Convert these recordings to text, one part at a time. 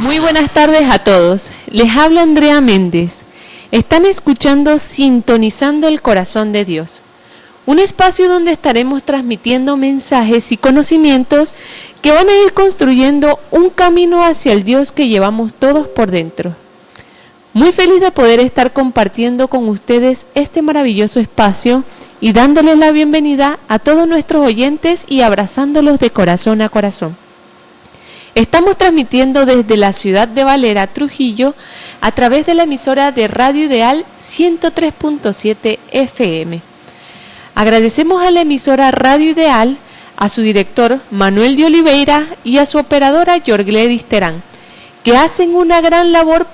Muy buenas tardes a todos. Les habla Andrea Méndez. Están escuchando Sintonizando el Corazón de Dios, un espacio donde estaremos transmitiendo mensajes y conocimientos que van a ir construyendo un camino hacia el Dios que llevamos todos por dentro. Muy feliz de poder estar compartiendo con ustedes este maravilloso espacio y dándoles la bienvenida a todos nuestros oyentes y abrazándolos de corazón a corazón. Estamos transmitiendo desde la ciudad de Valera, Trujillo, a través de la emisora de Radio Ideal 103.7 FM. Agradecemos a la emisora Radio Ideal, a su director Manuel de Oliveira y a su operadora Yorgledis Terán, que hacen una gran labor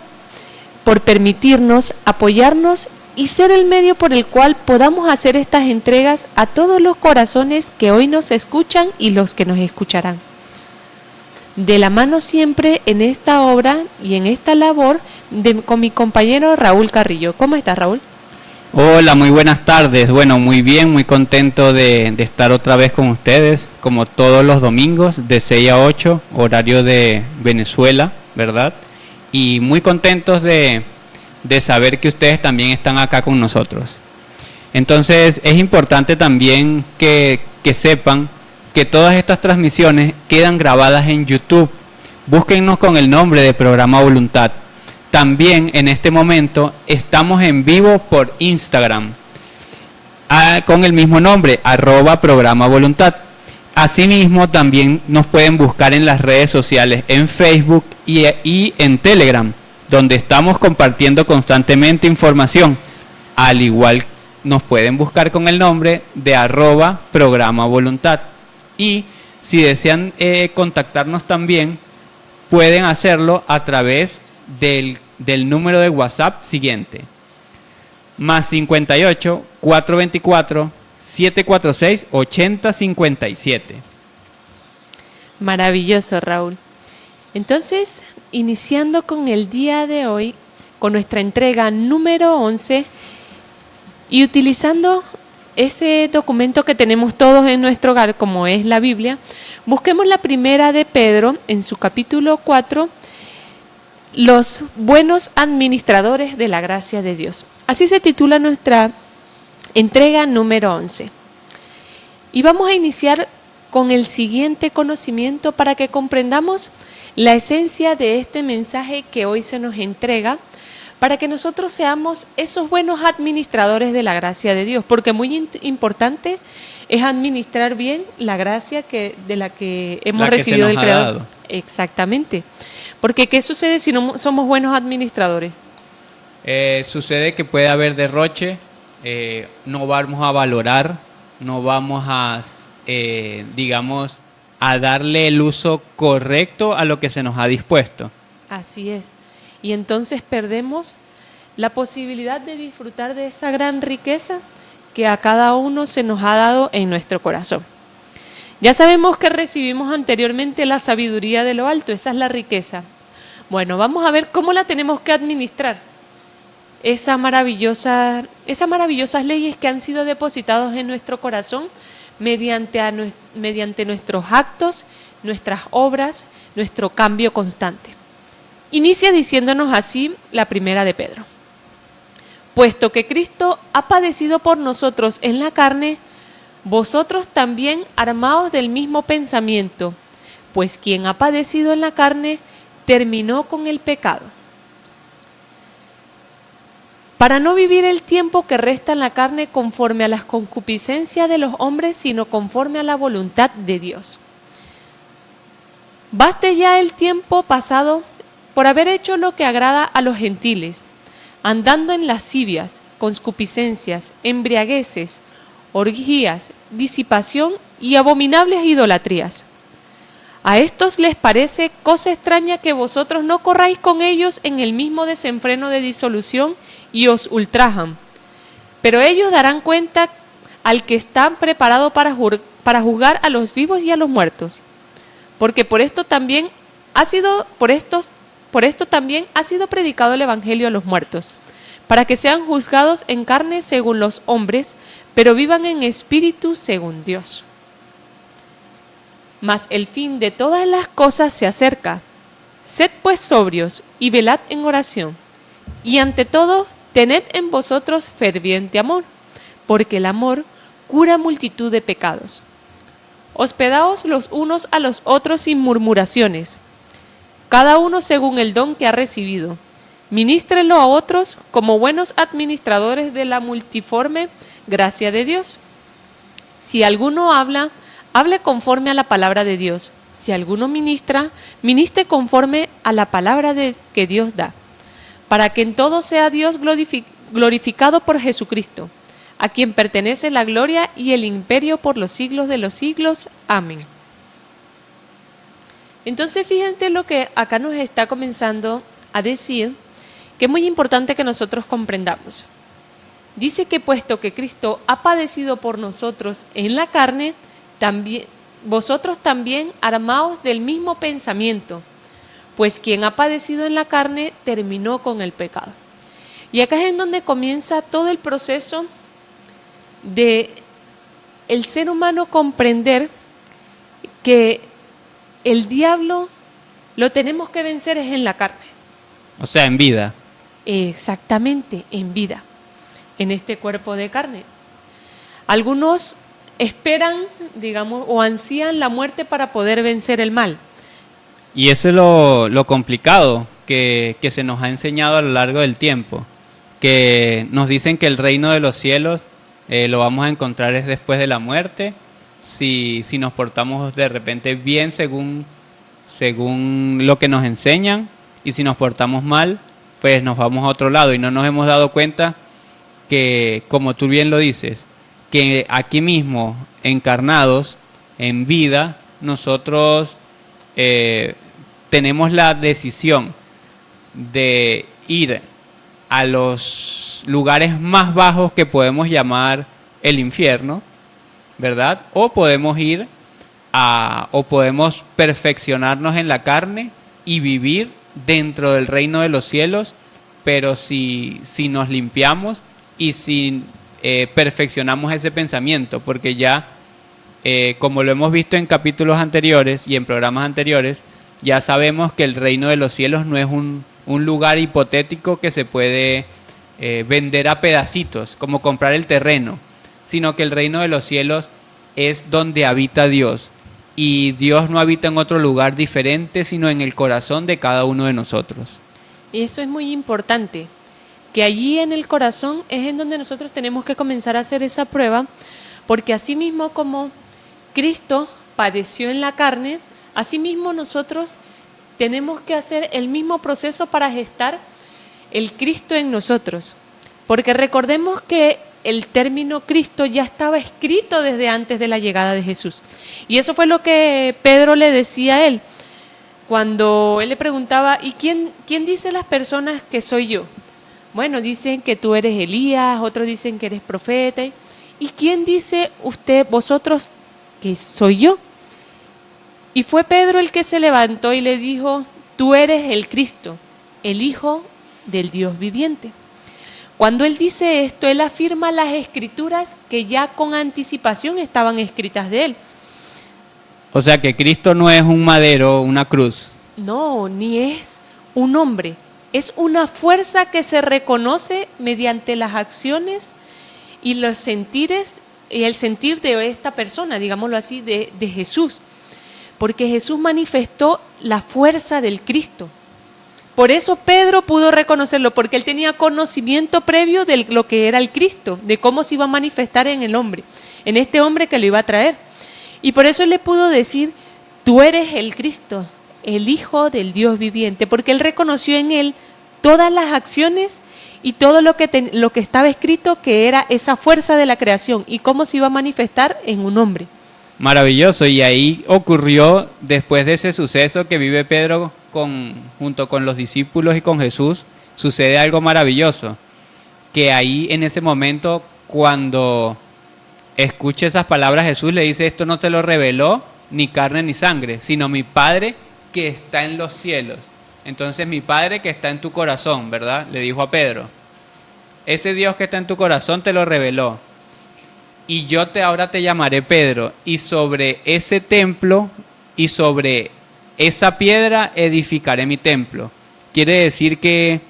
por permitirnos, apoyarnos y ser el medio por el cual podamos hacer estas entregas a todos los corazones que hoy nos escuchan y los que nos escucharán. De la mano siempre en esta obra y en esta labor con mi compañero Raúl Carrillo. ¿Cómo estás, Raúl? Hola, muy buenas tardes. Bueno, muy bien, muy contento de estar otra vez con ustedes, como todos los domingos, de 6 a 8, horario de Venezuela, ¿verdad? Y muy contentos de saber que ustedes también están acá con nosotros. Entonces, es importante también que sepan que todas estas transmisiones quedan grabadas en YouTube. Búsquennos con el nombre de Programa Voluntad. También en este momento estamos en vivo por Instagram con el mismo nombre, @Programa Voluntad. Asimismo, también nos pueden buscar en las redes sociales, en Facebook y en Telegram, donde estamos compartiendo constantemente información. Al igual, nos pueden buscar con el nombre de @Programa Voluntad. Y si desean contactarnos también, pueden hacerlo a través del número de WhatsApp siguiente: +58 424 746 8057. Maravilloso, Raúl. Entonces, iniciando con el día de hoy, con nuestra entrega número 11, y utilizando ese documento que tenemos todos en nuestro hogar, como es la Biblia, busquemos la primera de Pedro, en su capítulo 4, los buenos administradores de la gracia de Dios. Así se titula nuestra entrega número 11. Y vamos a iniciar con el siguiente conocimiento para que comprendamos la esencia de este mensaje que hoy se nos entrega, para que nosotros seamos esos buenos administradores de la gracia de Dios, porque muy importante es administrar bien la gracia de la que hemos recibido del Creador. Exactamente. Porque ¿qué sucede si no somos buenos administradores? Sucede que puede haber derroche, no vamos a valorar, no vamos a, a darle el uso correcto a lo que se nos ha dispuesto. Así es. Y entonces perdemos la posibilidad de disfrutar de esa gran riqueza que a cada uno se nos ha dado en nuestro corazón. Ya sabemos que recibimos anteriormente la sabiduría de lo alto, esa es la riqueza. Bueno, vamos a ver cómo la tenemos que administrar. Esas maravillosas leyes que han sido depositadas en nuestro corazón mediante nuestros actos, nuestras obras, nuestro cambio constante. Inicia diciéndonos así la primera de Pedro: puesto que Cristo ha padecido por nosotros en la carne, vosotros también armaos del mismo pensamiento, pues quien ha padecido en la carne terminó con el pecado, para no vivir el tiempo que resta en la carne conforme a las concupiscencias de los hombres, sino conforme a la voluntad de Dios. Baste ya el tiempo pasado por haber hecho lo que agrada a los gentiles, andando en lascivias, concupiscencias, embriagueces, orgías, disipación y abominables idolatrías. A estos les parece cosa extraña que vosotros no corráis con ellos en el mismo desenfreno de disolución y os ultrajan. Pero ellos darán cuenta al que está preparado para juzgar a los vivos y a los muertos. Porque por esto también ha sido predicado el Evangelio a los muertos, para que sean juzgados en carne según los hombres, pero vivan en espíritu según Dios. Mas el fin de todas las cosas se acerca. Sed pues sobrios y velad en oración. Y ante todo, tened en vosotros ferviente amor, porque el amor cura multitud de pecados. Hospedaos los unos a los otros sin murmuraciones, cada uno según el don que ha recibido. Ministrelo a otros como buenos administradores de la multiforme gracia de Dios. Si alguno habla, hable conforme a la palabra de Dios. Si alguno ministra, ministre conforme a la palabra que Dios da, para que en todo sea Dios glorificado por Jesucristo, a quien pertenece la gloria y el imperio por los siglos de los siglos. Amén. Entonces fíjense lo que acá nos está comenzando a decir, que es muy importante que nosotros comprendamos. Dice que puesto que Cristo ha padecido por nosotros en la carne, también vosotros también armaos del mismo pensamiento, pues quien ha padecido en la carne terminó con el pecado. Y acá es en donde comienza todo el proceso de el ser humano comprender que el diablo lo tenemos que vencer es en la carne. O sea, en vida. Exactamente, en vida, en este cuerpo de carne. Algunos esperan, digamos, o ansían la muerte para poder vencer el mal. Y eso es lo complicado que se nos ha enseñado a lo largo del tiempo. Que nos dicen que el reino de los cielos lo vamos a encontrar es después de la muerte, si nos portamos de repente bien según lo que nos enseñan, y si nos portamos mal, pues nos vamos a otro lado. Y no nos hemos dado cuenta que, como tú bien lo dices, que aquí mismo, encarnados, en vida, nosotros tenemos la decisión de ir a los lugares más bajos que podemos llamar el infierno, ¿verdad? O podemos o podemos perfeccionarnos en la carne y vivir dentro del reino de los cielos, pero si nos limpiamos y si perfeccionamos ese pensamiento, porque ya, como lo hemos visto en capítulos anteriores y en programas anteriores, ya sabemos que el reino de los cielos no es un lugar hipotético que se puede vender a pedacitos, como comprar el terreno, sino que el reino de los cielos es donde habita Dios. Y Dios no habita en otro lugar diferente, sino en el corazón de cada uno de nosotros. Y eso es muy importante, que allí en el corazón es en donde nosotros tenemos que comenzar a hacer esa prueba, porque así mismo como Cristo padeció en la carne, así mismo nosotros tenemos que hacer el mismo proceso para gestar el Cristo en nosotros. Porque recordemos que el término Cristo ya estaba escrito desde antes de la llegada de Jesús. Y eso fue lo que Pedro le decía a él, cuando él le preguntaba, ¿y quién dice las personas que soy yo? Bueno, dicen que tú eres Elías, otros dicen que eres profeta. ¿Y quién dice vosotros que soy yo? Y fue Pedro el que se levantó y le dijo, tú eres el Cristo, el Hijo del Dios viviente. Cuando él dice esto, él afirma las escrituras que ya con anticipación estaban escritas de él. O sea que Cristo no es un madero, una cruz. No, ni es un hombre. Es una fuerza que se reconoce mediante las acciones y los sentires y el sentir de esta persona, digámoslo así, de Jesús. Porque Jesús manifestó la fuerza del Cristo. Por eso Pedro pudo reconocerlo, porque él tenía conocimiento previo de lo que era el Cristo, de cómo se iba a manifestar en el hombre, en este hombre que lo iba a traer. Y por eso él le pudo decir, tú eres el Cristo, el Hijo del Dios viviente, porque él reconoció en él todas las acciones y todo lo que estaba escrito, que era esa fuerza de la creación y cómo se iba a manifestar en un hombre. Maravilloso, y ahí ocurrió, después de ese suceso que vive Pedro junto con los discípulos y con Jesús, sucede algo maravilloso, que ahí en ese momento, cuando escucha esas palabras, Jesús le dice, esto no te lo reveló ni carne ni sangre, sino mi Padre que está en los cielos. Entonces mi Padre que está en tu corazón, ¿verdad? Le dijo a Pedro, ese Dios que está en tu corazón te lo reveló. Y yo ahora te llamaré Pedro, y sobre ese templo y sobre esa piedra edificaré mi templo. Quiere decir que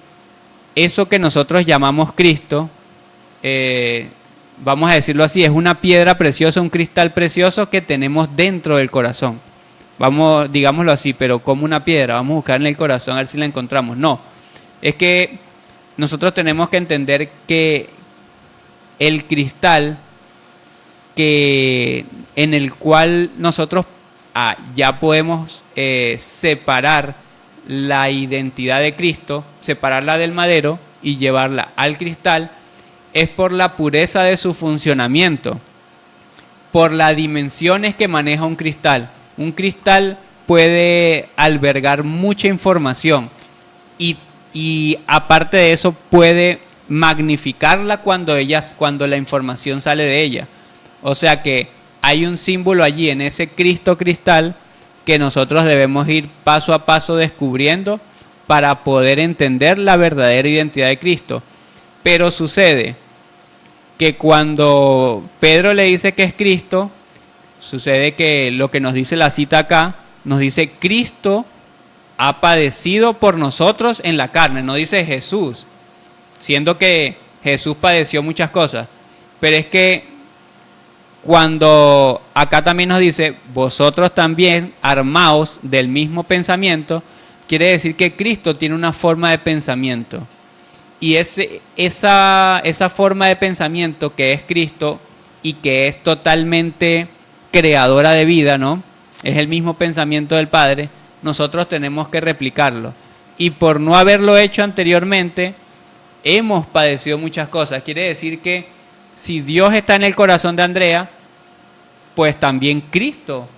eso que nosotros llamamos Cristo, vamos a decirlo así, es una piedra preciosa, un cristal precioso que tenemos dentro del corazón. Vamos, digámoslo así, pero como una piedra, vamos a buscar en el corazón a ver si la encontramos. No, es que nosotros tenemos que entender que el cristal en el cual nosotros ya podemos separar la identidad de Cristo, separarla del madero y llevarla al cristal, es por la pureza de su funcionamiento, por las dimensiones que maneja un cristal. Un cristal puede albergar mucha información y aparte de eso puede magnificarla cuando la información sale de ella. O sea que hay un símbolo allí en ese Cristo cristal que nosotros debemos ir paso a paso descubriendo para poder entender la verdadera identidad de Cristo. Pero sucede que cuando Pedro le dice que es Cristo, sucede que lo que nos dice la cita acá, nos dice Cristo ha padecido por nosotros en la carne, no dice Jesús, siendo que Jesús padeció muchas cosas, pero es que cuando acá también nos dice vosotros también armaos del mismo pensamiento, quiere decir que Cristo tiene una forma de pensamiento. Y esa forma de pensamiento que es Cristo y que es totalmente creadora de vida, ¿no? Es el mismo pensamiento del Padre, nosotros tenemos que replicarlo. Y por no haberlo hecho anteriormente, hemos padecido muchas cosas. Quiere decir que si Dios está en el corazón de Andrea, pues también Cristo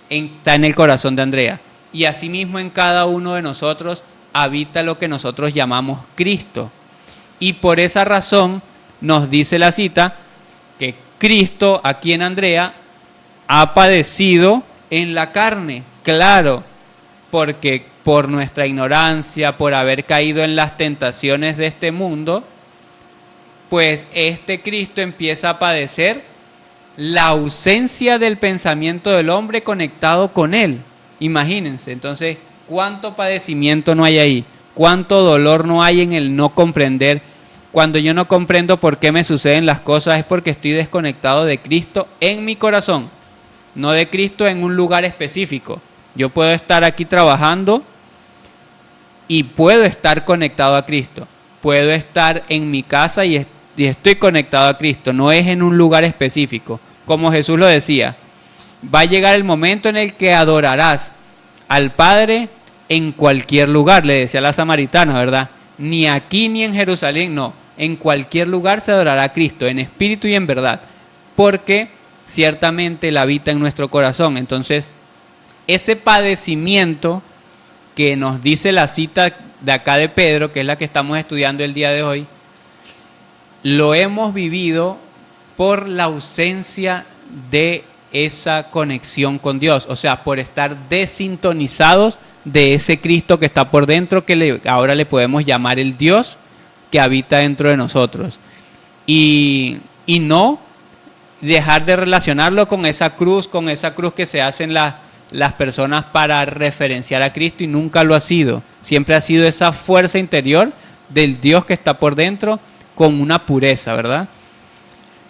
está en el corazón de Andrea. Y asimismo en cada uno de nosotros habita lo que nosotros llamamos Cristo. Y por esa razón nos dice la cita que Cristo aquí en Andrea ha padecido en la carne, claro, porque por nuestra ignorancia, por haber caído en las tentaciones de este mundo, pues este Cristo empieza a padecer la ausencia del pensamiento del hombre conectado con él. Imagínense, entonces, cuánto padecimiento no hay ahí, cuánto dolor no hay en el no comprender. Cuando yo no comprendo por qué me suceden las cosas es porque estoy desconectado de Cristo en mi corazón, no de Cristo en un lugar específico. Yo puedo estar aquí trabajando y puedo estar conectado a Cristo. Puedo estar en mi casa y estoy conectado a Cristo. No es en un lugar específico. Como Jesús lo decía, va a llegar el momento en el que adorarás al Padre en cualquier lugar. Le decía la samaritana, ¿verdad? Ni aquí ni en Jerusalén, no. En cualquier lugar se adorará a Cristo, en espíritu y en verdad. Porque ciertamente Él habita en nuestro corazón. Entonces, ese padecimiento que nos dice la cita de acá de Pedro, que es la que estamos estudiando el día de hoy, lo hemos vivido por la ausencia de esa conexión con Dios, o sea, por estar desintonizados de ese Cristo que está por dentro, que ahora le podemos llamar el Dios que habita dentro de nosotros. Y no dejar de relacionarlo con esa cruz que se hacen las personas para referenciar a Cristo, y nunca lo ha sido. Siempre ha sido esa fuerza interior del Dios que está por dentro con una pureza, ¿verdad?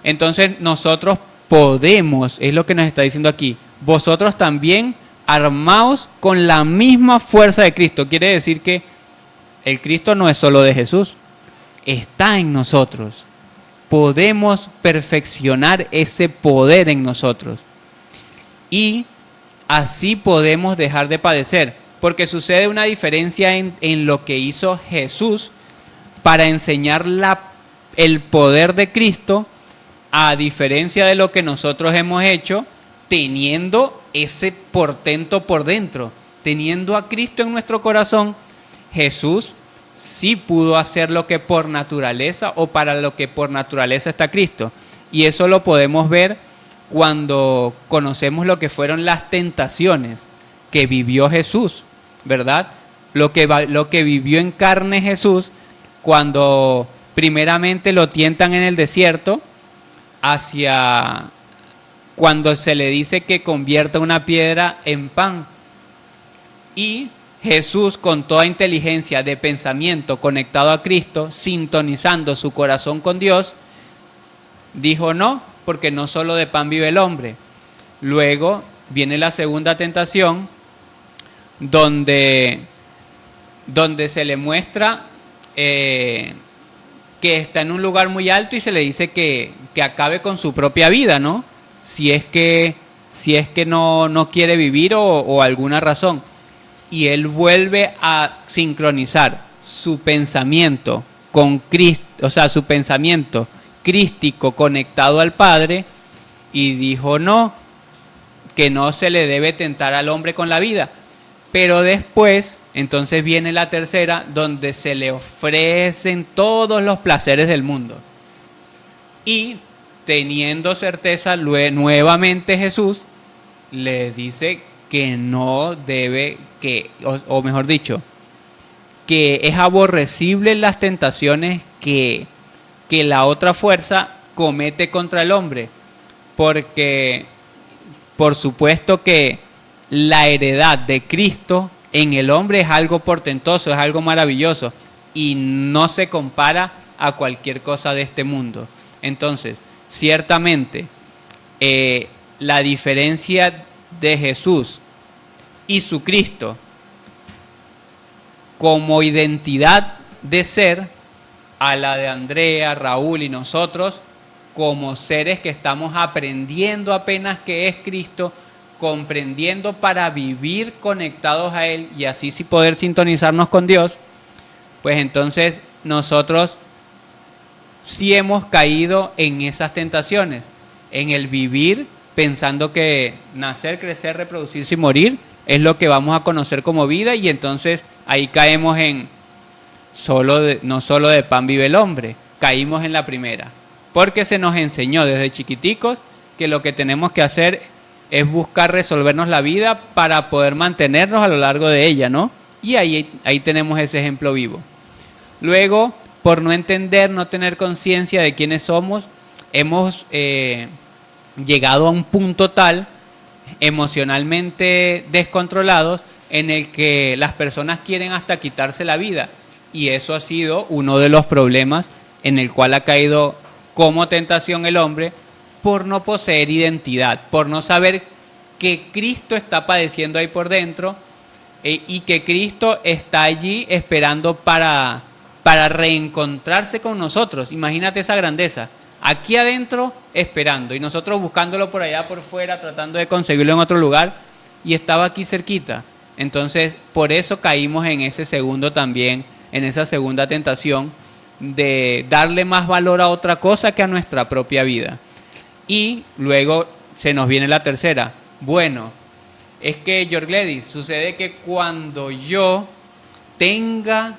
Entonces nosotros podemos, es lo que nos está diciendo aquí, vosotros también armaos con la misma fuerza de Cristo. Quiere decir que el Cristo no es solo de Jesús, está en nosotros. Podemos perfeccionar ese poder en nosotros y así podemos dejar de padecer, porque sucede una diferencia en lo que hizo Jesús para enseñar el poder de Cristo, a diferencia de lo que nosotros hemos hecho teniendo ese portento por dentro, teniendo a Cristo en nuestro corazón. Jesús sí pudo hacer lo que por naturaleza, o para lo que por naturaleza está Cristo, y eso lo podemos ver cuando conocemos lo que fueron las tentaciones que vivió Jesús, ¿verdad? Lo que vivió en carne Jesús cuando primeramente lo tientan en el desierto, cuando se le dice que convierta una piedra en pan. Y Jesús, con toda inteligencia de pensamiento conectado a Cristo, sintonizando su corazón con Dios, dijo no, porque no solo de pan vive el hombre. Luego viene la segunda tentación, donde se le muestra que está en un lugar muy alto y se le dice que acabe con su propia vida, ¿no? Si es que no quiere vivir o alguna razón. Y él vuelve a sincronizar su pensamiento con Cristo, o sea, su pensamiento crístico conectado al Padre, y dijo no, que no se le debe tentar al hombre con la vida. Pero después, entonces viene la tercera, donde se le ofrecen todos los placeres del mundo. Y teniendo certeza, nuevamente Jesús le dice que no debe, o mejor dicho, que es aborrecible las tentaciones que la otra fuerza comete contra el hombre, porque por supuesto que la heredad de Cristo en el hombre es algo portentoso, es algo maravilloso y no se compara a cualquier cosa de este mundo. Entonces, ciertamente, la diferencia de Jesús y su Cristo como identidad de ser a la de Andrea, Raúl y nosotros como seres que estamos aprendiendo apenas qué es Cristo, comprendiendo para vivir conectados a Él y así sí poder sintonizarnos con Dios, pues entonces nosotros sí hemos caído en esas tentaciones, en el vivir pensando que nacer, crecer, reproducirse y morir es lo que vamos a conocer como vida, y entonces ahí caemos en no solo de pan vive el hombre, caímos en la primera, porque se nos enseñó desde chiquiticos que lo que tenemos que hacer es buscar resolvernos la vida para poder mantenernos a lo largo de ella, ¿no? Y ahí tenemos ese ejemplo vivo. Luego, por no entender, no tener conciencia de quiénes somos, hemos llegado a un punto tal, emocionalmente descontrolados, en el que las personas quieren hasta quitarse la vida. Y eso ha sido uno de los problemas en el cual ha caído como tentación el hombre, por no poseer identidad, por no saber que Cristo está padeciendo ahí por dentro y que Cristo está allí esperando para reencontrarse con nosotros. Imagínate esa grandeza, aquí adentro esperando y nosotros buscándolo por allá por fuera, tratando de conseguirlo en otro lugar, y estaba aquí cerquita. Entonces, por eso caímos en ese segundo también, en esa segunda tentación de darle más valor a otra cosa que a nuestra propia vida. Y luego se nos viene la tercera. Bueno, es que, Yorgledis, sucede que cuando yo tenga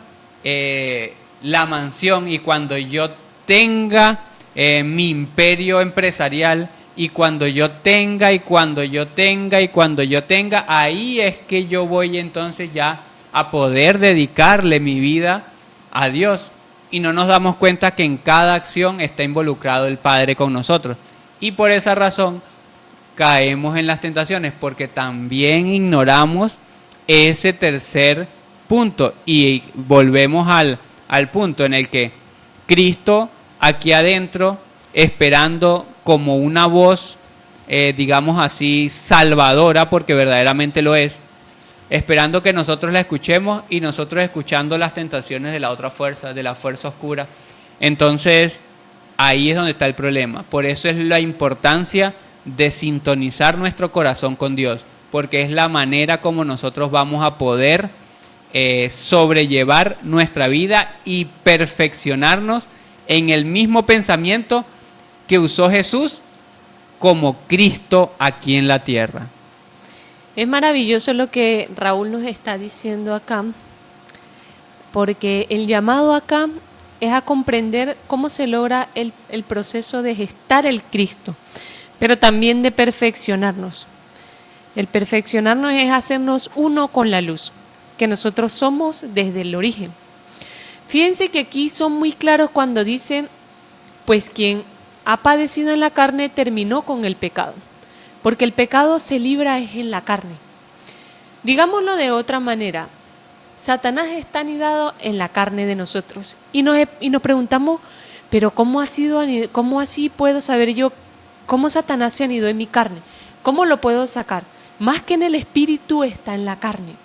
la mansión y cuando yo tenga mi imperio empresarial y cuando yo tenga y cuando yo tenga y cuando yo tenga, ahí es que yo voy entonces ya a poder dedicarle mi vida a Dios. Y no nos damos cuenta que en cada acción está involucrado el Padre con nosotros. Y por esa razón caemos en las tentaciones, porque también ignoramos ese tercer punto. Y volvemos al punto en el que Cristo aquí adentro, esperando como una voz, digamos así, salvadora, porque verdaderamente lo es, esperando que nosotros la escuchemos y nosotros escuchando las tentaciones de la otra fuerza, de la fuerza oscura. Entonces, ahí es donde está el problema. Por eso es la importancia de sintonizar nuestro corazón con Dios, porque es la manera como nosotros vamos a poder sobrellevar nuestra vida y perfeccionarnos en el mismo pensamiento que usó Jesús como Cristo aquí en la tierra. Es maravilloso lo que Raúl nos está diciendo acá, porque el llamado acá es a comprender cómo se logra el proceso de gestar el Cristo, pero también de perfeccionarnos. El perfeccionarnos es hacernos uno con la luz, que nosotros somos desde el origen. Fíjense que aquí son muy claros cuando dicen, pues quien ha padecido en la carne terminó con el pecado, porque el pecado se libra es en la carne. Digámoslo de otra manera, Satanás está anidado en la carne de nosotros y nos preguntamos, pero ¿cómo así puedo saber yo cómo Satanás se anidó en mi carne? ¿Cómo lo puedo sacar? Más que en el espíritu está en la carne.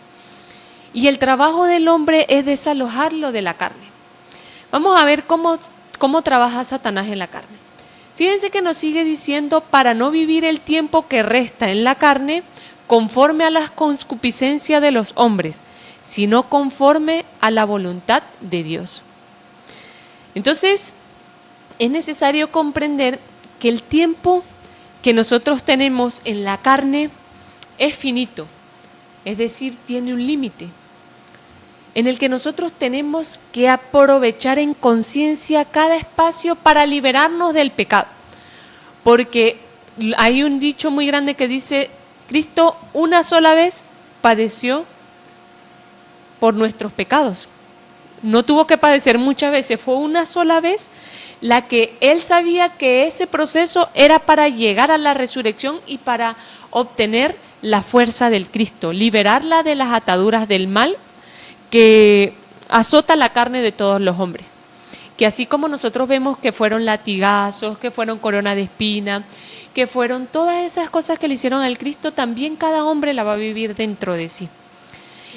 Y el trabajo del hombre es desalojarlo de la carne. Vamos a ver cómo trabaja Satanás en la carne. Fíjense que nos sigue diciendo, para no vivir el tiempo que resta en la carne, conforme a las concupiscencias de los hombres, sino conforme a la voluntad de Dios. Entonces, es necesario comprender que el tiempo que nosotros tenemos en la carne es finito, es decir, tiene un límite, en el que nosotros tenemos que aprovechar en conciencia cada espacio para liberarnos del pecado. Porque hay un dicho muy grande que dice, Cristo una sola vez padeció por nuestros pecados. No tuvo que padecer muchas veces, fue una sola vez la que Él sabía que ese proceso era para llegar a la resurrección y para obtener la fuerza del Cristo, liberarla de las ataduras del mal que azota la carne de todos los hombres. Que así como nosotros vemos que fueron latigazos, que fueron corona de espina, que fueron todas esas cosas que le hicieron al Cristo, también cada hombre la va a vivir dentro de sí.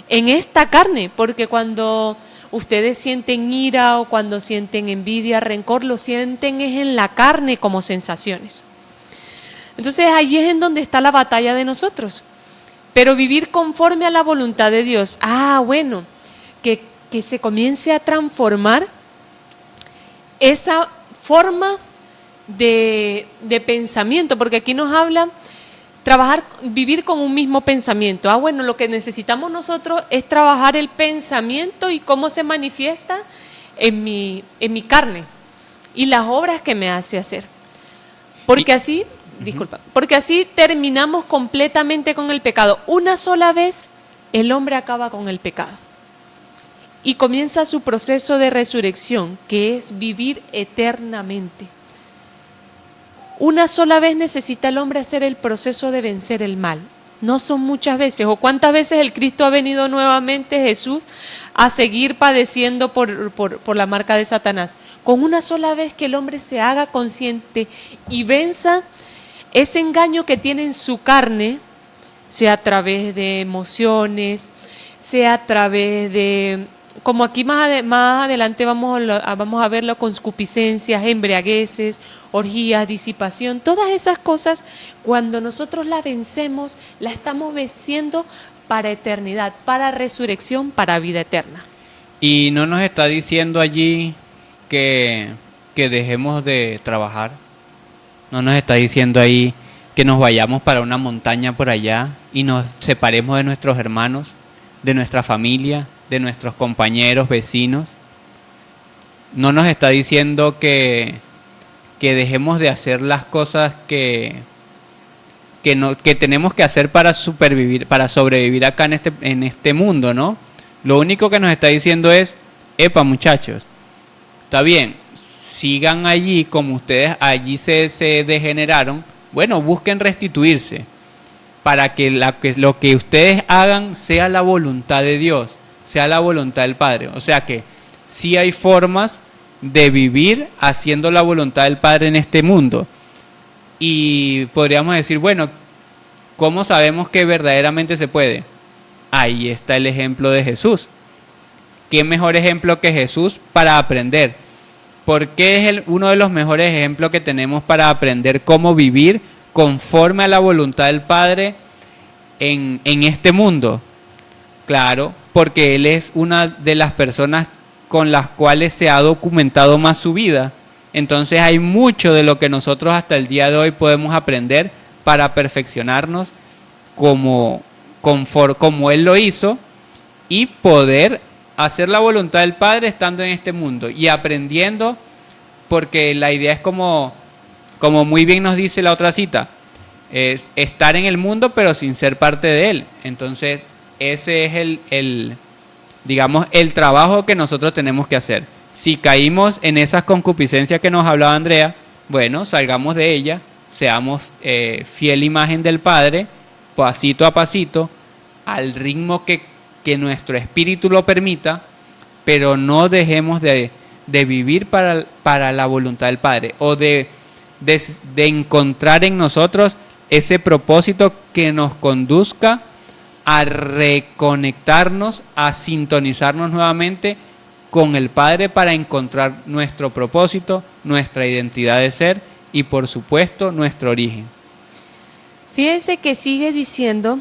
En esta carne, porque cuando ustedes sienten ira o cuando sienten envidia, rencor, lo sienten es en la carne como sensaciones. Entonces allí es en donde está la batalla de nosotros. Pero vivir conforme a la voluntad de Dios, bueno, que se comience a transformar esa forma de pensamiento, porque aquí nos habla vivir con un mismo pensamiento. Bueno, lo que necesitamos nosotros es trabajar el pensamiento y cómo se manifiesta en mi carne y las obras que me hace hacer. Porque así terminamos completamente con el pecado. Una sola vez el hombre acaba con el pecado y comienza su proceso de resurrección, que es vivir eternamente. Una sola vez necesita el hombre hacer el proceso de vencer el mal. No son muchas veces. ¿O cuántas veces el Cristo ha venido nuevamente, Jesús, a seguir padeciendo por la marca de Satanás? Con una sola vez que el hombre se haga consciente y venza ese engaño que tiene en su carne, sea a través de emociones, sea a través de, como aquí más adelante vamos a ver las concupiscencias, embriagueces, orgías, disipación, todas esas cosas, cuando nosotros las vencemos, las estamos venciendo para eternidad, para resurrección, para vida eterna. Y no nos está diciendo allí que dejemos de trabajar, no nos está diciendo ahí que nos vayamos para una montaña por allá y nos separemos de nuestros hermanos, de nuestra familia, de nuestros compañeros, vecinos. No nos está diciendo que dejemos de hacer las cosas que tenemos que hacer para sobrevivir acá en este mundo, ¿no? Lo único que nos está diciendo es, muchachos, está bien, sigan allí como ustedes allí se degeneraron, bueno, busquen restituirse para que lo que ustedes hagan sea la voluntad de Dios, sea la voluntad del Padre. O sea que sí hay formas de vivir haciendo la voluntad del Padre en este mundo. Y podríamos decir, bueno, ¿cómo sabemos que verdaderamente se puede? Ahí está el ejemplo de Jesús. ¿Qué mejor ejemplo que Jesús para aprender? ¿Por qué es uno de los mejores ejemplos que tenemos para aprender cómo vivir conforme a la voluntad del Padre en este mundo? Claro, porque Él es una de las personas con las cuales se ha documentado más su vida. Entonces hay mucho de lo que nosotros hasta el día de hoy podemos aprender para perfeccionarnos como Él lo hizo y poder hacer la voluntad del Padre estando en este mundo y aprendiendo, porque la idea es como muy bien nos dice la otra cita, es estar en el mundo pero sin ser parte de él. Entonces ese es el trabajo que nosotros tenemos que hacer. Si caímos en esas concupiscencias que nos hablaba Andrea, bueno, salgamos de ella, seamos fiel imagen del Padre, pasito a pasito, al ritmo que nuestro espíritu lo permita, pero no dejemos de vivir para la voluntad del Padre, o de encontrar en nosotros ese propósito que nos conduzca a reconectarnos, a sintonizarnos nuevamente con el Padre para encontrar nuestro propósito, nuestra identidad de ser y por supuesto nuestro origen. Fíjense que sigue diciendo: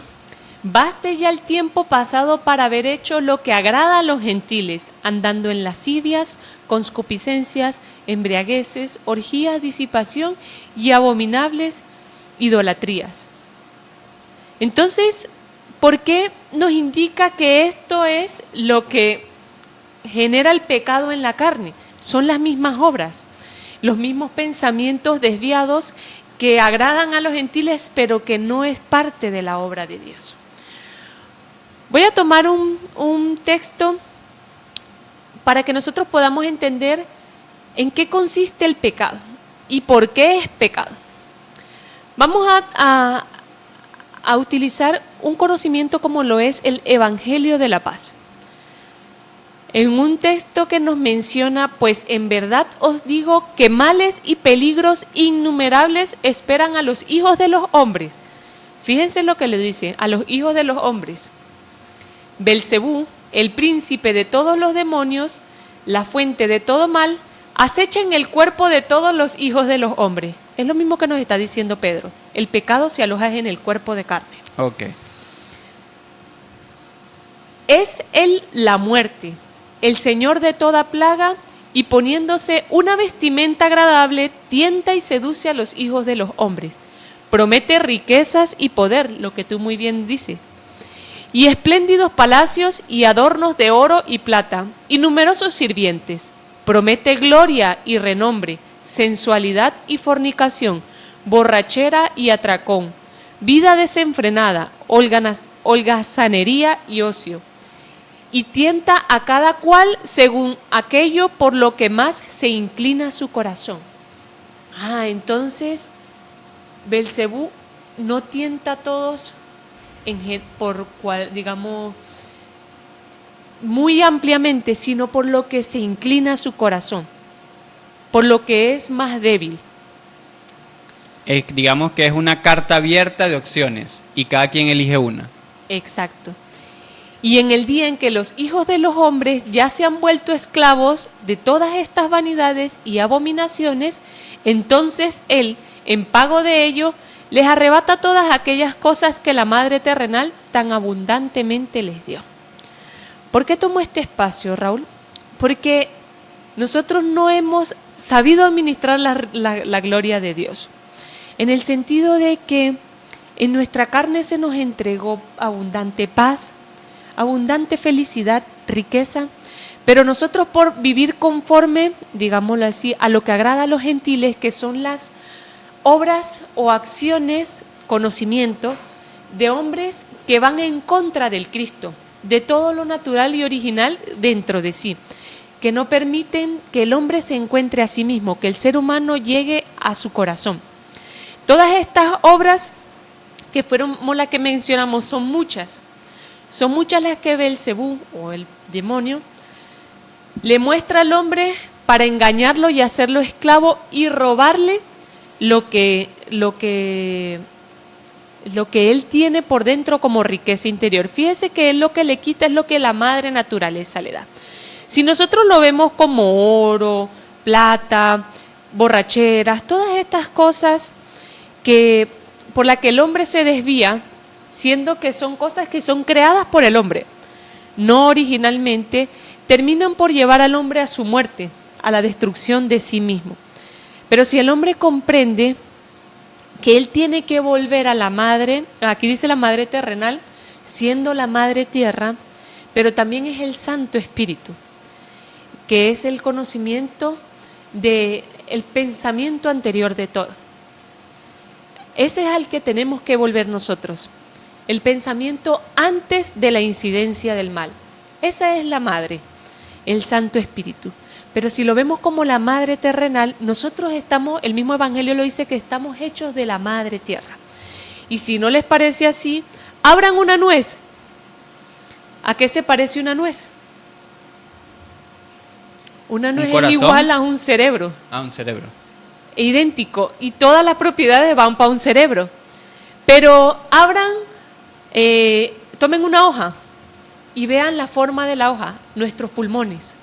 baste ya el tiempo pasado para haber hecho lo que agrada a los gentiles, andando en lascivias, concupiscencias, embriagueces, orgías, disipación y abominables idolatrías. Entonces, ¿por qué nos indica que esto es lo que genera el pecado en la carne? Son las mismas obras, los mismos pensamientos desviados que agradan a los gentiles, pero que no es parte de la obra de Dios. Voy a tomar un texto para que nosotros podamos entender en qué consiste el pecado y por qué es pecado. Vamos a utilizar un conocimiento como lo es el Evangelio de la Paz. En un texto que nos menciona: pues en verdad os digo que males y peligros innumerables esperan a los hijos de los hombres. Fíjense lo que le dice: a los hijos de los hombres. Belcebú, el príncipe de todos los demonios, la fuente de todo mal, acecha en el cuerpo de todos los hijos de los hombres. Es lo mismo que nos está diciendo Pedro. El pecado se aloja en el cuerpo de carne. Ok. Es él la muerte, el señor de toda plaga, y poniéndose una vestimenta agradable, tienta y seduce a los hijos de los hombres. Promete riquezas y poder, lo que tú muy bien dices, y espléndidos palacios y adornos de oro y plata, y numerosos sirvientes. Promete gloria y renombre, sensualidad y fornicación, borrachera y atracón, vida desenfrenada, holgazanería y ocio. Y tienta a cada cual según aquello por lo que más se inclina su corazón. Entonces Belcebú no tienta a todos por cual, digamos, muy ampliamente, sino por lo que se inclina su corazón, por lo que es más débil. Digamos que es una carta abierta de opciones y cada quien elige una. Exacto. Y en el día en que los hijos de los hombres ya se han vuelto esclavos de todas estas vanidades y abominaciones, entonces él, en pago de ello, les arrebata todas aquellas cosas que la Madre terrenal tan abundantemente les dio. ¿Por qué tomo este espacio, Raúl? Porque nosotros no hemos sabido administrar la gloria de Dios, en el sentido de que en nuestra carne se nos entregó abundante paz, abundante felicidad, riqueza, pero nosotros por vivir conforme, digámoslo así, a lo que agrada a los gentiles, que son las obras o acciones, conocimiento de hombres que van en contra del Cristo, de todo lo natural y original dentro de sí, que no permiten que el hombre se encuentre a sí mismo, que el ser humano llegue a su corazón. Todas estas obras que fueron las que mencionamos son muchas las que Belcebú o el demonio le muestra al hombre para engañarlo y hacerlo esclavo y robarle lo que él tiene por dentro como riqueza interior. Fíjese que él lo que le quita es lo que la madre naturaleza le da. Si nosotros lo vemos como oro, plata, borracheras, todas estas cosas por las que el hombre se desvía, siendo que son cosas que son creadas por el hombre, no originalmente, terminan por llevar al hombre a su muerte, a la destrucción de sí mismo. Pero si el hombre comprende que él tiene que volver a la madre, aquí dice la madre terrenal, siendo la madre tierra, pero también es el Santo Espíritu, que es el conocimiento del pensamiento anterior de todo. Ese es al que tenemos que volver nosotros, el pensamiento antes de la incidencia del mal. Esa es la madre, el Santo Espíritu. Pero si lo vemos como la madre terrenal, nosotros estamos, el mismo Evangelio lo dice, que estamos hechos de la madre tierra. Y si no les parece así, abran una nuez ¿A qué se parece una nuez? Una nuez es corazón. igual a un cerebro. A un cerebro. Idéntico, y todas las propiedades van para un cerebro. Pero tomen una hoja y vean la forma de la hoja, nuestros pulmones.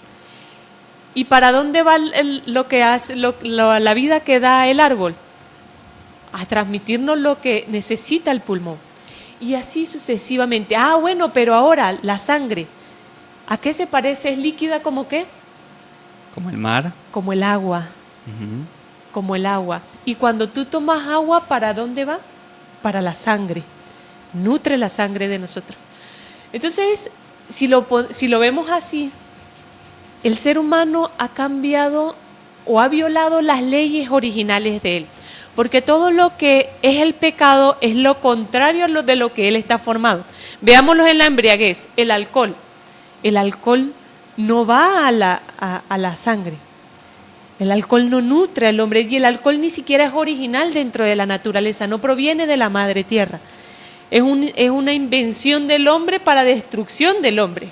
¿Y para dónde va la vida que da el árbol? A transmitirnos lo que necesita el pulmón. Y así sucesivamente. Bueno, pero ahora la sangre, ¿a qué se parece? ¿Es líquida como qué? Como el mar. Como el agua. Como el agua. Y cuando tú tomas agua, ¿para dónde va? Para la sangre. Nutre la sangre de nosotros. Entonces, si lo vemos así, el ser humano ha cambiado o ha violado las leyes originales de él. Porque todo lo que es el pecado es lo contrario a de lo que él está formado. Veámoslo en la embriaguez, el alcohol. El alcohol no va a la sangre. El alcohol no nutre al hombre y el alcohol ni siquiera es original dentro de la naturaleza, no proviene de la madre tierra. Es una invención del hombre para destrucción del hombre.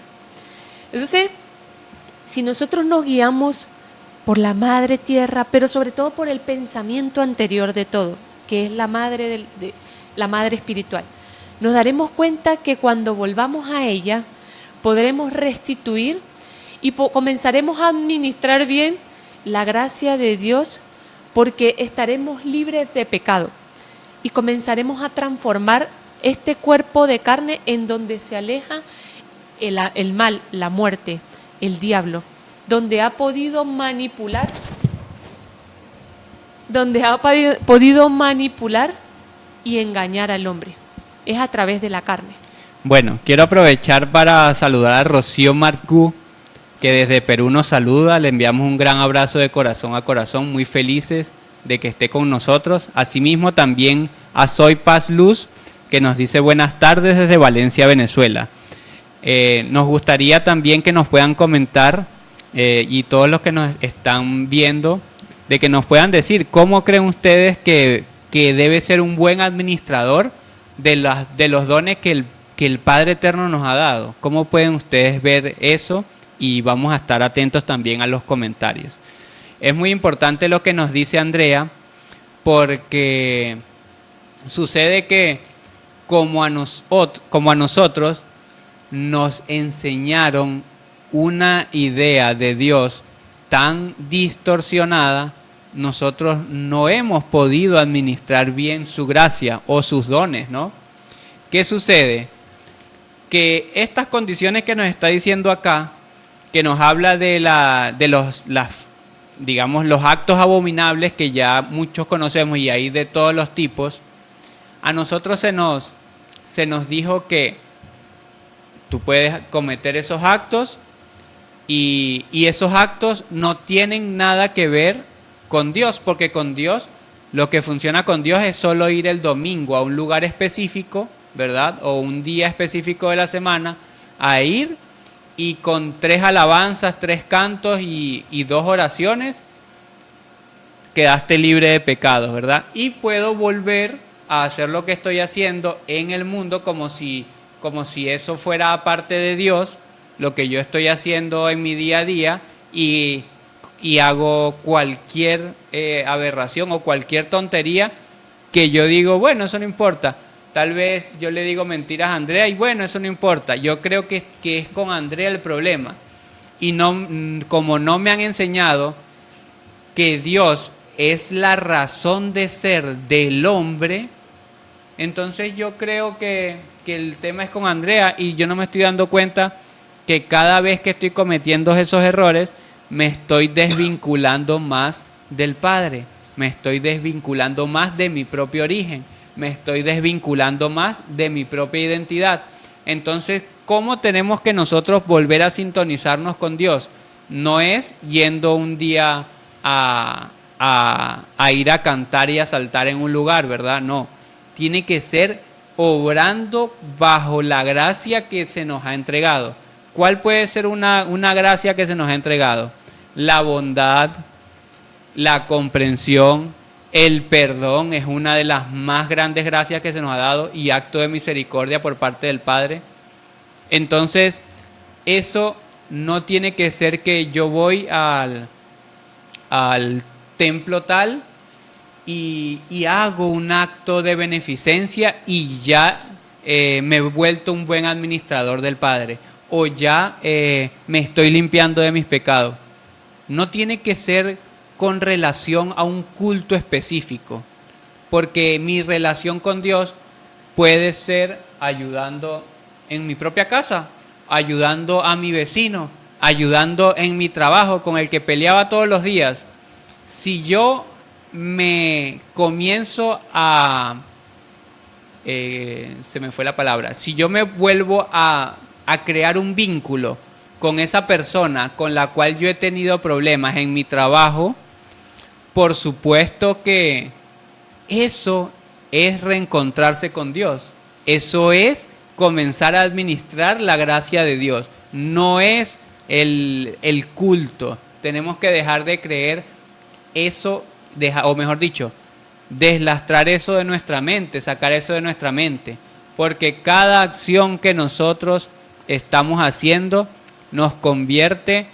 Entonces, si nosotros nos guiamos por la madre tierra, pero sobre todo por el pensamiento anterior de todo, que es la madre, la madre espiritual, nos daremos cuenta que cuando volvamos a ella, podremos restituir y comenzaremos a administrar bien la gracia de Dios, porque estaremos libres de pecado y comenzaremos a transformar este cuerpo de carne en donde se aleja el mal, la muerte, el diablo, donde ha podido manipular, y engañar al hombre. Es a través de la carne. Bueno, quiero aprovechar para saludar a Rocío Marcú, que desde Perú nos saluda. Le enviamos un gran abrazo de corazón a corazón, muy felices de que esté con nosotros. Asimismo también a Soy Paz Luz, que nos dice buenas tardes desde Valencia, Venezuela. Nos gustaría también que nos puedan comentar, y todos los que nos están viendo, de que nos puedan decir cómo creen ustedes que debe ser un buen administrador de los dones que el Padre Eterno nos ha dado. ¿Cómo pueden ustedes ver eso? Y vamos a estar atentos también a los comentarios. Es muy importante lo que nos dice Andrea, porque sucede que como a nosotros nos enseñaron una idea de Dios tan distorsionada, nosotros no hemos podido administrar bien su gracia o sus dones, ¿no? ¿Qué sucede? Que estas condiciones que nos está diciendo acá, que nos habla de los actos abominables que ya muchos conocemos y hay de todos los tipos, a nosotros se nos dijo que tú puedes cometer esos actos y esos actos no tienen nada que ver con Dios, porque con Dios, lo que funciona con Dios es solo ir el domingo a un lugar específico, ¿verdad? O un día específico de la semana, a ir y con 3 alabanzas, 3 cantos y 2 oraciones, quedaste libre de pecados, ¿verdad? Y puedo volver a hacer lo que estoy haciendo en el mundo como si eso fuera parte de Dios, lo que yo estoy haciendo en mi día a día, y hago cualquier aberración o cualquier tontería que yo digo, bueno, eso no importa. Tal vez yo le digo mentiras a Andrea y bueno, eso no importa. Yo creo que es con Andrea el problema. Y como no me han enseñado que Dios es la razón de ser del hombre, entonces yo creo que el tema es con Andrea y yo no me estoy dando cuenta que cada vez que estoy cometiendo esos errores me estoy desvinculando más del Padre, me estoy desvinculando más de mi propio origen, me estoy desvinculando más de mi propia identidad. Entonces, ¿cómo tenemos que nosotros volver a sintonizarnos con Dios? No es yendo un día a ir a cantar y a saltar en un lugar, ¿verdad? No, tiene que ser obrando bajo la gracia que se nos ha entregado. ¿Cuál puede ser una gracia que se nos ha entregado? La bondad, la comprensión, el perdón es una de las más grandes gracias que se nos ha dado y acto de misericordia por parte del Padre. Entonces, eso no tiene que ser que yo voy al templo tal y hago un acto de beneficencia y ya me he vuelto un buen administrador del Padre, o ya me estoy limpiando de mis pecados. No tiene que ser con relación a un culto específico, porque mi relación con Dios puede ser ayudando en mi propia casa, ayudando a mi vecino, ayudando en mi trabajo con el que peleaba todos los días. Si yo me comienzo a... se me fue la palabra. Si yo me vuelvo a crear un vínculo con esa persona con la cual yo he tenido problemas en mi trabajo, por supuesto que eso es reencontrarse con Dios. Eso es comenzar a administrar la gracia de Dios. No es el culto. Tenemos que dejar de creer eso, o mejor dicho, deslastrar eso de nuestra mente, sacar eso de nuestra mente. Porque cada acción que nosotros estamos haciendo nos convierte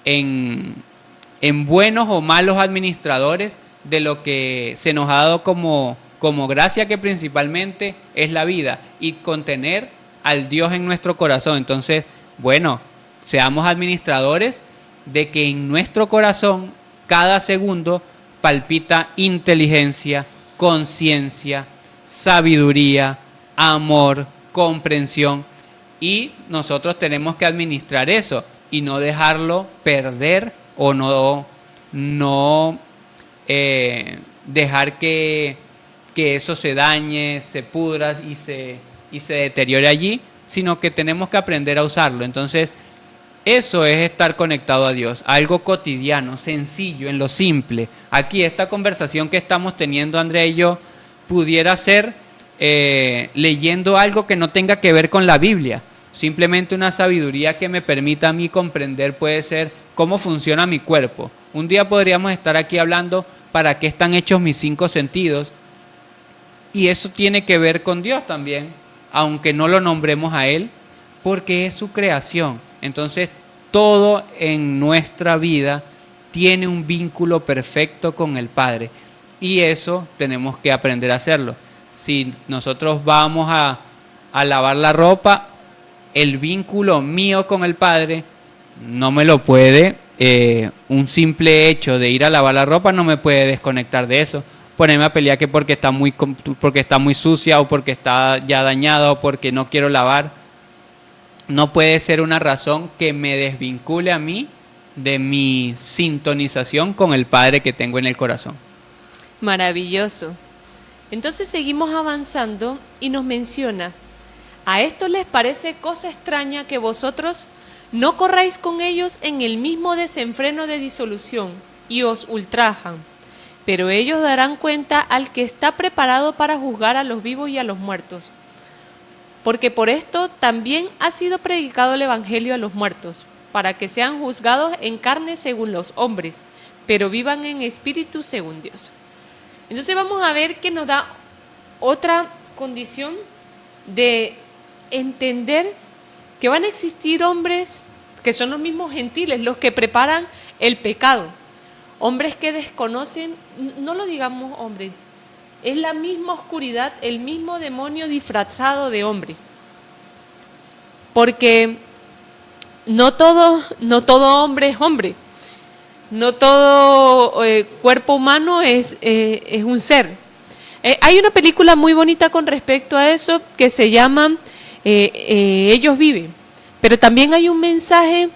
en buenos o malos administradores de lo que se nos ha dado como gracia, que principalmente es la vida y contener al Dios en nuestro corazón. Entonces, bueno, seamos administradores de que en nuestro corazón cada segundo palpita inteligencia, conciencia, sabiduría, amor, comprensión, y nosotros tenemos que administrar eso y no dejarlo perder, o no dejar que eso se dañe, se pudra y se deteriore allí, sino que tenemos que aprender a usarlo. Entonces, eso es estar conectado a Dios, algo cotidiano, sencillo, en lo simple. Aquí esta conversación que estamos teniendo Andrea y yo pudiera ser leyendo algo que no tenga que ver con la Biblia, simplemente una sabiduría que me permita a mí comprender, puede ser cómo funciona mi cuerpo. Un día podríamos estar aquí hablando para qué están hechos mis 5 sentidos, y eso tiene que ver con Dios también, aunque no lo nombremos a Él, porque es su creación. Entonces, todo en nuestra vida tiene un vínculo perfecto con el Padre, y eso tenemos que aprender a hacerlo. Si nosotros vamos a lavar la ropa, el vínculo mío con el Padre no me lo puede, un simple hecho de ir a lavar la ropa no me puede desconectar de eso. Ponerme a pelear que porque está muy sucia, o porque está ya dañada, o porque no quiero lavar, no puede ser una razón que me desvincule a mí de mi sintonización con el Padre que tengo en el corazón. Maravilloso. Entonces seguimos avanzando y nos menciona: a esto les parece cosa extraña que vosotros no corráis con ellos en el mismo desenfreno de disolución, y os ultrajan. Pero ellos darán cuenta al que está preparado para juzgar a los vivos y a los muertos. Porque por esto también ha sido predicado el Evangelio a los muertos, para que sean juzgados en carne según los hombres, pero vivan en espíritu según Dios. Entonces vamos a ver que nos da otra condición de entender que van a existir hombres que son los mismos gentiles, los que preparan el pecado. Hombres que desconocen, no lo digamos hombres, es la misma oscuridad, el mismo demonio disfrazado de hombre. Porque no todo hombre es hombre, no todo cuerpo humano es un ser. Hay una película muy bonita con respecto a eso que se llama Ellos viven, pero también hay un mensaje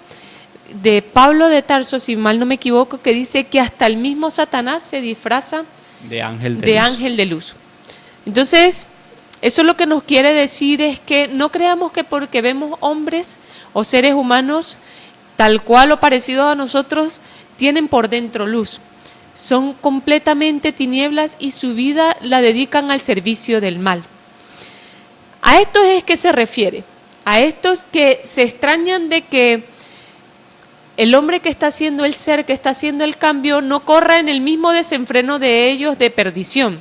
de Pablo de Tarso, si mal no me equivoco, que dice que hasta el mismo Satanás se disfraza de ángel de luz. Entonces, eso lo que nos quiere decir es que no creamos que porque vemos hombres o seres humanos tal cual o parecidos a nosotros, tienen por dentro luz. Son completamente tinieblas y su vida la dedican al servicio del mal. A estos es que se refiere, a estos que se extrañan de que el hombre que está haciendo el ser, que está haciendo el cambio, no corra en el mismo desenfreno de ellos de perdición.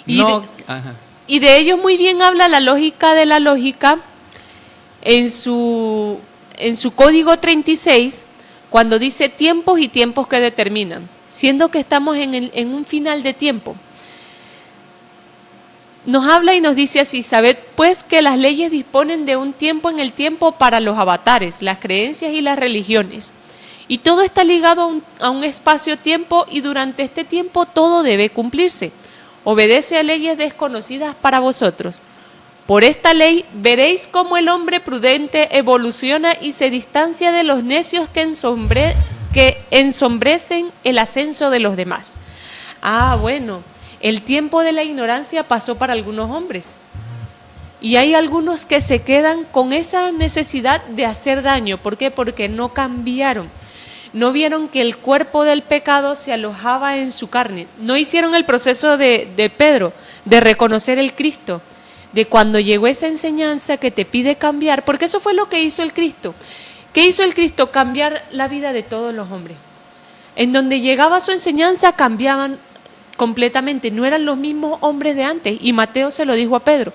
Y de ellos muy bien habla la lógica de la lógica, en su código 36, cuando dice tiempos y tiempos que determinan, siendo que estamos en un final de tiempo. Nos habla y nos dice así: sabed pues que las leyes disponen de un tiempo en el tiempo para los avatares, las creencias y las religiones. Y todo está ligado a un espacio-tiempo, y durante este tiempo todo debe cumplirse. Obedece a leyes desconocidas para vosotros. Por esta ley veréis cómo el hombre prudente evoluciona y se distancia de los necios que ensombrecen el ascenso de los demás. Bueno, el tiempo de la ignorancia pasó para algunos hombres. Y hay algunos que se quedan con esa necesidad de hacer daño. ¿Por qué? Porque no cambiaron. No vieron que el cuerpo del pecado se alojaba en su carne. No hicieron el proceso de Pedro, de reconocer el Cristo, de cuando llegó esa enseñanza que te pide cambiar, porque eso fue lo que hizo el Cristo. ¿Qué hizo el Cristo? Cambiar la vida de todos los hombres. En donde llegaba su enseñanza cambiaban completamente, no eran los mismos hombres de antes. Y Mateo se lo dijo a Pedro: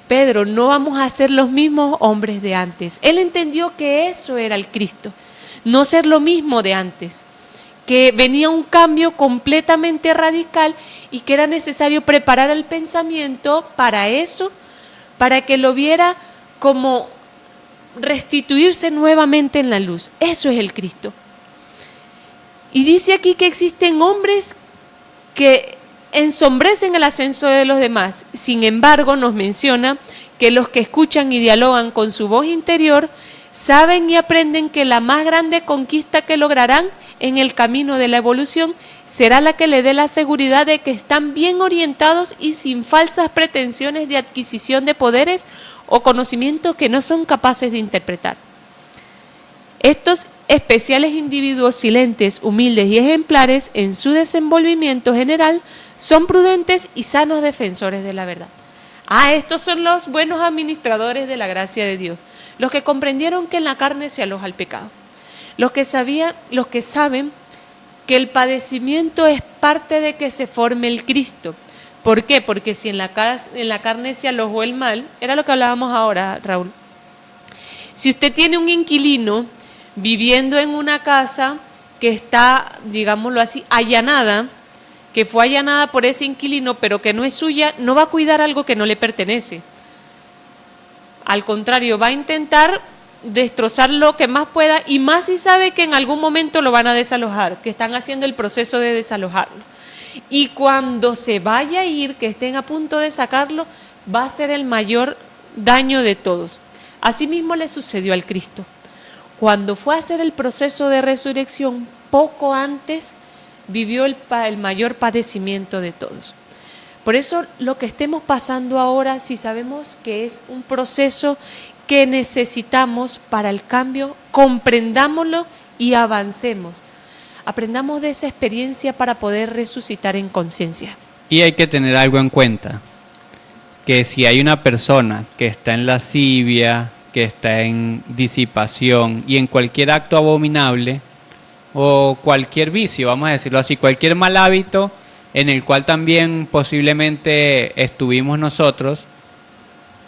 Pedro, no vamos a ser los mismos hombres de antes. Él entendió que eso era el Cristo, no ser lo mismo de antes, que venía un cambio completamente radical y que era necesario preparar el pensamiento para eso, para que lo viera como restituirse nuevamente en la luz. Eso es el Cristo. Y dice aquí que existen hombres que ensombrecen el ascenso de los demás. Sin embargo, nos menciona que los que escuchan y dialogan con su voz interior saben y aprenden que la más grande conquista que lograrán en el camino de la evolución será la que le dé la seguridad de que están bien orientados y sin falsas pretensiones de adquisición de poderes o conocimientos que no son capaces de interpretar. Estos especiales individuos silentes, humildes y ejemplares en su desenvolvimiento general son prudentes y sanos defensores de la verdad. Estos son los buenos administradores de la gracia de Dios, los que comprendieron que en la carne se aloja el pecado, los que saben que el padecimiento es parte de que se forme el Cristo. ¿Por qué? Porque si en la carne se alojó el mal, era lo que hablábamos ahora, Raúl. Si usted tiene un inquilino viviendo en una casa que está, digámoslo así, allanada, que fue allanada por ese inquilino, pero que no es suya, no va a cuidar algo que no le pertenece. Al contrario, va a intentar destrozar lo que más pueda, y más si sabe que en algún momento lo van a desalojar, que están haciendo el proceso de desalojarlo. Y cuando se vaya a ir, que estén a punto de sacarlo, va a ser el mayor daño de todos. Asimismo le sucedió al Cristo. Cuando fue a hacer el proceso de resurrección, poco antes vivió el mayor padecimiento de todos. Por eso lo que estemos pasando ahora, si sabemos que es un proceso que necesitamos para el cambio, comprendámoslo y avancemos. Aprendamos de esa experiencia para poder resucitar en conciencia. Y hay que tener algo en cuenta, que si hay una persona que está en lascivia, que está en disipación y en cualquier acto abominable o cualquier vicio, vamos a decirlo así, cualquier mal hábito en el cual también posiblemente estuvimos nosotros,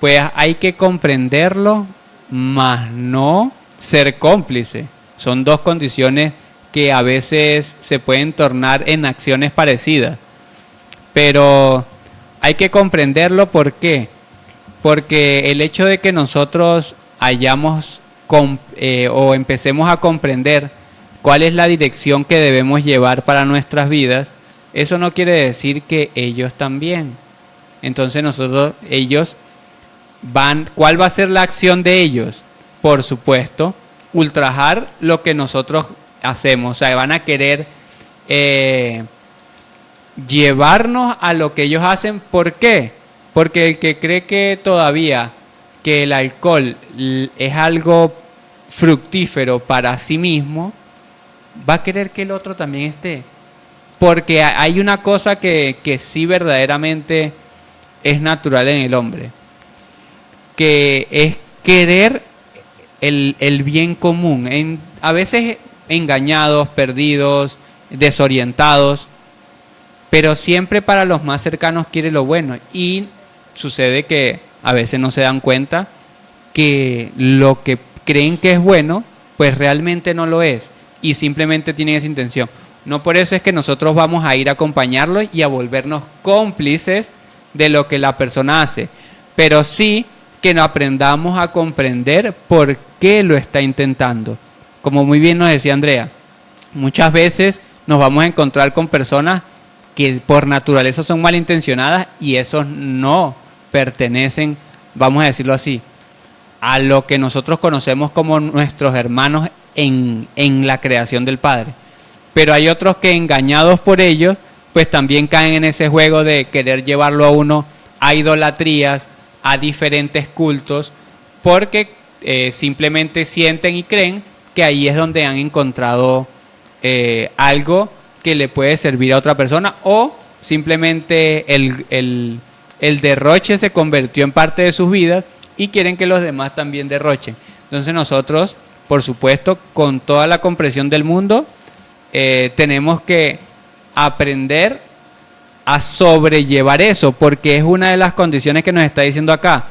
pues hay que comprenderlo, mas no ser cómplice. Son dos condiciones que a veces se pueden tornar en acciones parecidas, pero hay que comprenderlo. ¿Por qué? Porque el hecho de que nosotros o empecemos a comprender cuál es la dirección que debemos llevar para nuestras vidas, eso no quiere decir que ellos también. Entonces ellos ¿cuál va a ser la acción de ellos? Por supuesto, ultrajar lo que nosotros hacemos. O sea, van a querer llevarnos a lo que ellos hacen. ¿Por qué? Porque el que cree que todavía que el alcohol es algo fructífero para sí mismo, va a querer que el otro también esté. Porque hay una cosa que sí verdaderamente es natural en el hombre, que es querer el bien común, a veces engañados, perdidos, desorientados, pero siempre para los más cercanos quiere lo bueno, y sucede que a veces no se dan cuenta que lo que creen que es bueno, pues realmente no lo es y simplemente tienen esa intención. No por eso es que nosotros vamos a ir a acompañarlos y a volvernos cómplices de lo que la persona hace, pero sí que nos aprendamos a comprender por qué lo está intentando. Como muy bien nos decía Andrea, muchas veces nos vamos a encontrar con personas que por naturaleza son malintencionadas y esos no pertenecen, vamos a decirlo así, a lo que nosotros conocemos como nuestros hermanos en la creación del Padre. Pero hay otros que engañados por ellos, pues también caen en ese juego de querer llevarlo a uno a idolatrías, a diferentes cultos, porque simplemente sienten y creen que ahí es donde han encontrado algo que le puede servir a otra persona, o simplemente el derroche se convirtió en parte de sus vidas y quieren que los demás también derrochen. Entonces nosotros, por supuesto, con toda la comprensión del mundo, tenemos que aprender a sobrellevar eso, porque es una de las condiciones que nos está diciendo acá.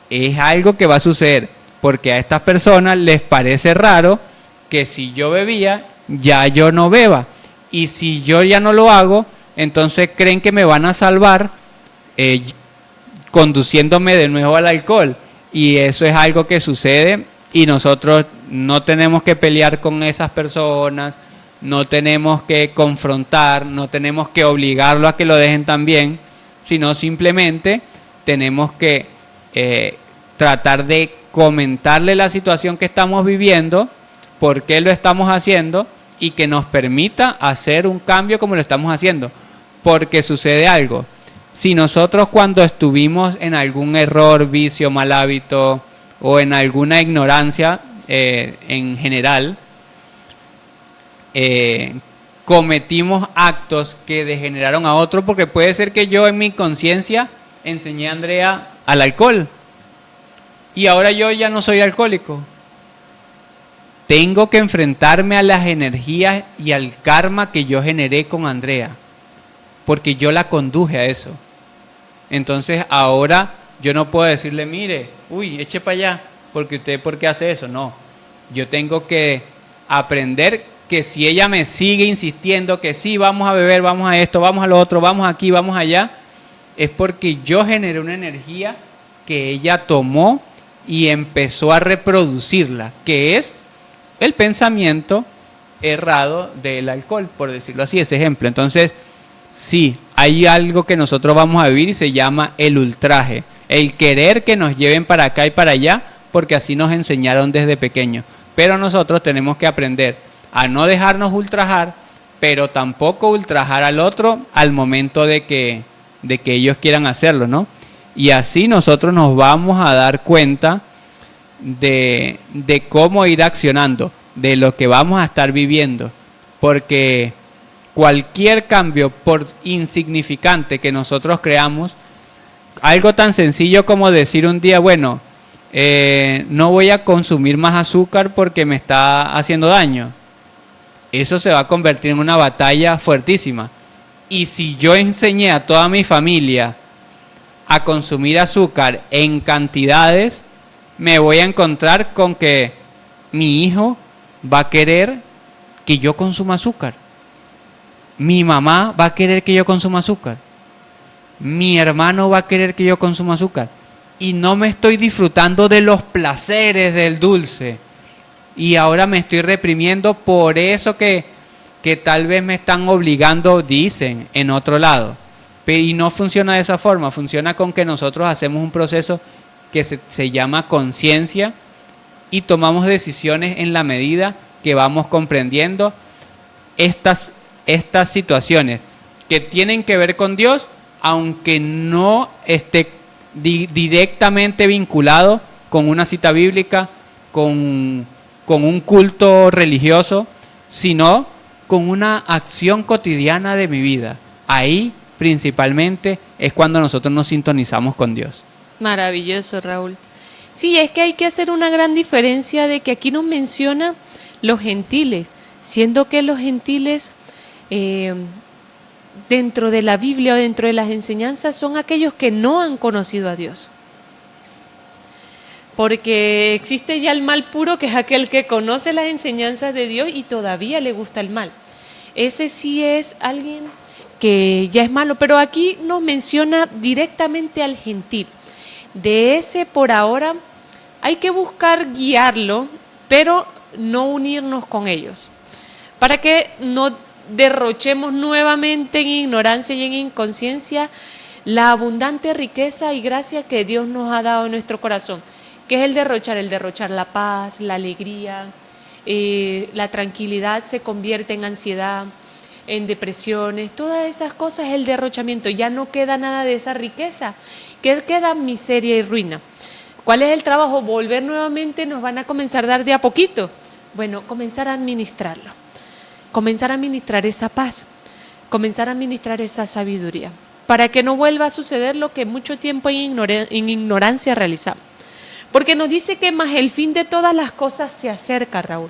Es algo que va a suceder, porque a estas personas les parece raro que si yo bebía, ya yo no beba. Y si yo ya no lo hago, entonces creen que me van a salvar conduciéndome de nuevo al alcohol. Y eso es algo que sucede y nosotros no tenemos que pelear con esas personas, no tenemos que confrontar, no tenemos que obligarlo a que lo dejen también, sino simplemente tenemos que tratar de comentarle la situación que estamos viviendo, por qué lo estamos haciendo y que nos permita hacer un cambio como lo estamos haciendo. Porque sucede algo. Si nosotros cuando estuvimos en algún error, vicio, mal hábito o en alguna ignorancia en general, cometimos actos que degeneraron a otro, porque puede ser que yo en mi conciencia enseñé a Andrea al alcohol y ahora yo ya no soy alcohólico. Tengo que enfrentarme a las energías y al karma que yo generé con Andrea, porque yo la conduje a eso. Entonces ahora yo no puedo decirle, mire, uy, eche para allá, porque usted, ¿por qué hace eso? No, yo tengo que aprender que si ella me sigue insistiendo que sí, vamos a beber, vamos a esto, vamos a lo otro, vamos aquí, vamos allá, es porque yo generé una energía que ella tomó y empezó a reproducirla, que es el pensamiento errado del alcohol, por decirlo así, ese ejemplo. Entonces, sí, hay algo que nosotros vamos a vivir y se llama el ultraje, el querer que nos lleven para acá y para allá, porque así nos enseñaron desde pequeños. Pero nosotros tenemos que aprender a no dejarnos ultrajar, pero tampoco ultrajar al otro al momento de que ellos quieran hacerlo, ¿no? Y así nosotros nos vamos a dar cuenta de cómo ir accionando, de lo que vamos a estar viviendo, porque cualquier cambio, por insignificante que nosotros creamos, algo tan sencillo como decir un día, bueno, no voy a consumir más azúcar porque me está haciendo daño, eso se va a convertir en una batalla fuertísima. Y si yo enseñé a toda mi familia a consumir azúcar en cantidades, me voy a encontrar con que mi hijo va a querer que yo consuma azúcar. Mi mamá va a querer que yo consuma azúcar. Mi hermano va a querer que yo consuma azúcar. Y no me estoy disfrutando de los placeres del dulce. Y ahora me estoy reprimiendo por eso que tal vez me están obligando, dicen, en otro lado. Y no funciona de esa forma. Funciona con que nosotros hacemos un proceso que se llama conciencia y tomamos decisiones en la medida que vamos comprendiendo estas situaciones que tienen que ver con Dios, aunque no esté directamente vinculado con una cita bíblica, con un culto religioso, sino con una acción cotidiana de mi vida. Ahí principalmente es cuando nosotros nos sintonizamos con Dios. Maravilloso, Raúl. Sí, es que hay que hacer una gran diferencia de que aquí nos menciona los gentiles, siendo que los gentiles dentro de la Biblia o dentro de las enseñanzas son aquellos que no han conocido a Dios. porque existe ya el mal puro, que es aquel que conoce las enseñanzas de Dios y todavía le gusta el mal. Ese sí es alguien que ya es malo, pero aquí nos menciona directamente al gentil. De ese por ahora hay que buscar guiarlo, pero no unirnos con ellos, para que no derrochemos nuevamente en ignorancia y en inconsciencia la abundante riqueza y gracia que Dios nos ha dado en nuestro corazón, que es el derrochar la paz, la alegría, la tranquilidad se convierte en ansiedad, en depresiones, todas esas cosas, el derrochamiento, ya no queda nada de esa riqueza, que queda miseria y ruina. ¿Cuál es el trabajo? Volver nuevamente, nos van a comenzar a dar de a poquito. Bueno, comenzar a administrarlo, comenzar a administrar esa paz, comenzar a administrar esa sabiduría, para que no vuelva a suceder lo que mucho tiempo en ignorancia realizamos. Porque nos dice que más el fin de todas las cosas se acerca, Raúl.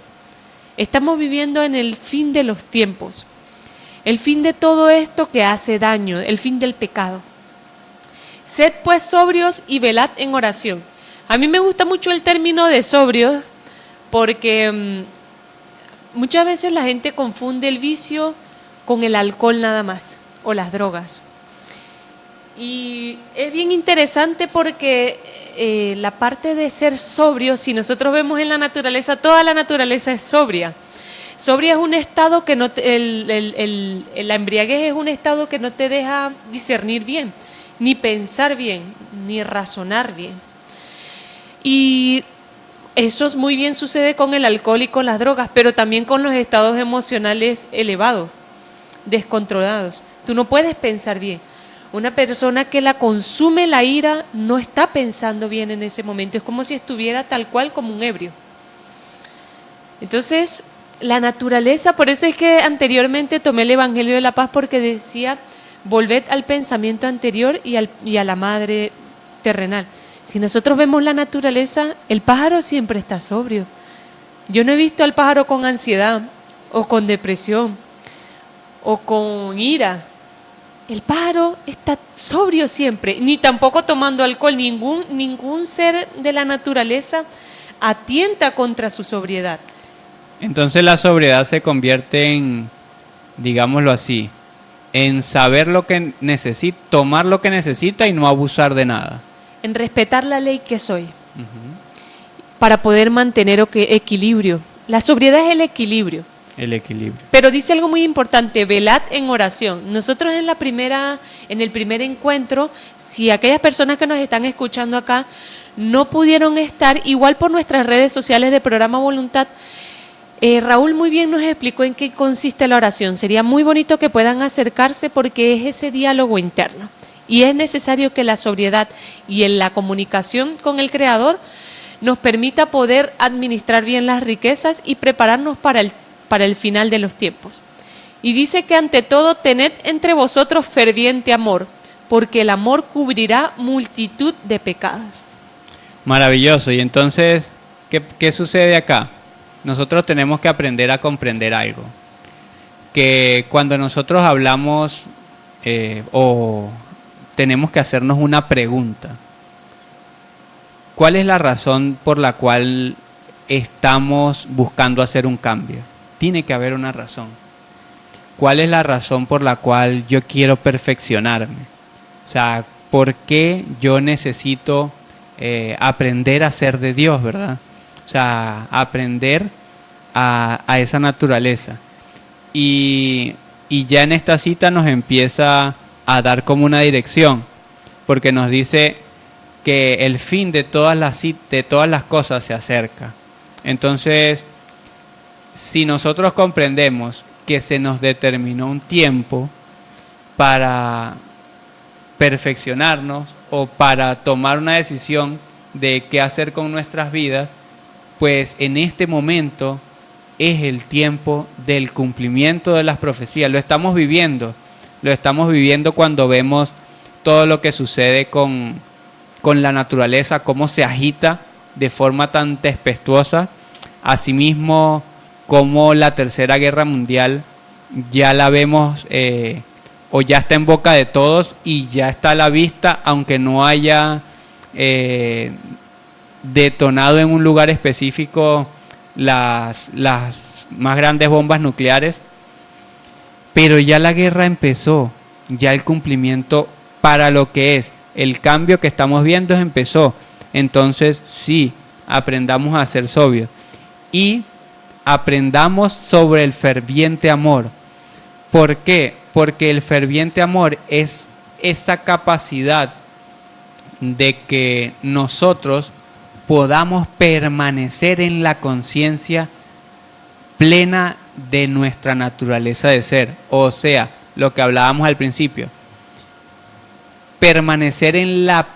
Estamos viviendo en el fin de los tiempos, el fin de todo esto que hace daño, el fin del pecado. Sed pues sobrios y velad en oración. A mí me gusta mucho el término de sobrios porque muchas veces la gente confunde el vicio con el alcohol nada más o las drogas. Y es bien interesante porque la parte de ser sobrio, si nosotros vemos en la naturaleza, toda la naturaleza es sobria. Sobria es un estado que no la embriaguez es un estado que no te deja discernir bien, ni pensar bien, ni razonar bien. Y eso muy bien sucede con el alcohol y con las drogas, pero también con los estados emocionales elevados, descontrolados. Tú no puedes pensar bien. Una persona que la consume la ira no está pensando bien en ese momento. Es como si estuviera tal cual como un ebrio. Entonces, la naturaleza, por eso es que anteriormente tomé el Evangelio de la Paz, porque decía, volved al pensamiento anterior y a la madre terrenal. Si nosotros vemos la naturaleza, el pájaro siempre está sobrio. Yo no he visto al pájaro con ansiedad, o con depresión, o con ira. El pájaro está sobrio siempre, ni tampoco tomando alcohol. Ningún ser de la naturaleza atienta contra su sobriedad. Entonces la sobriedad se convierte en, digámoslo así, en saber lo que necesita, tomar lo que necesita y no abusar de nada. En respetar la ley que soy, para poder mantener equilibrio. La sobriedad es el equilibrio. El equilibrio. Pero dice algo muy importante, velad en oración. Nosotros en el primer encuentro, si aquellas personas que nos están escuchando acá no pudieron estar, igual por nuestras redes sociales de Programa Voluntad, Raúl muy bien nos explicó en qué consiste la oración. Sería muy bonito que puedan acercarse porque es ese diálogo interno. Y es necesario que la sobriedad y en la comunicación con el Creador nos permita poder administrar bien las riquezas y prepararnos para el final de los tiempos. Y dice que ante todo tened entre vosotros ferviente amor, porque el amor cubrirá multitud de pecados. Maravilloso. Y entonces, ¿qué sucede acá? Nosotros tenemos que aprender a comprender algo. Que cuando nosotros hablamos o tenemos que hacernos una pregunta. ¿Cuál es la razón por la cual estamos buscando hacer un cambio? Tiene que haber una razón. ¿Cuál es la razón por la cual yo quiero perfeccionarme? O sea, ¿por qué yo necesito aprender a ser de Dios, verdad? O sea, aprender a esa naturaleza. Y ya en esta cita nos empieza a dar como una dirección, porque nos dice que el fin de todas las cosas se acerca. Entonces, si nosotros comprendemos que se nos determinó un tiempo para perfeccionarnos o para tomar una decisión de qué hacer con nuestras vidas, pues en este momento es el tiempo del cumplimiento de las profecías. Lo estamos viviendo cuando vemos todo lo que sucede con la naturaleza, cómo se agita de forma tan tempestuosa. Asimismo, como la Tercera Guerra Mundial ya la vemos o ya está en boca de todos y ya está a la vista, aunque no haya detonado en un lugar específico las más grandes bombas nucleares, pero ya la guerra empezó, ya el cumplimiento para lo que es, el cambio que estamos viendo empezó. Entonces sí, aprendamos a ser sobrios y aprendamos sobre el ferviente amor. ¿Por qué? Porque el ferviente amor es esa capacidad de que nosotros podamos permanecer en la conciencia plena de nuestra naturaleza de ser, o sea, lo que hablábamos al principio, permanecer en la,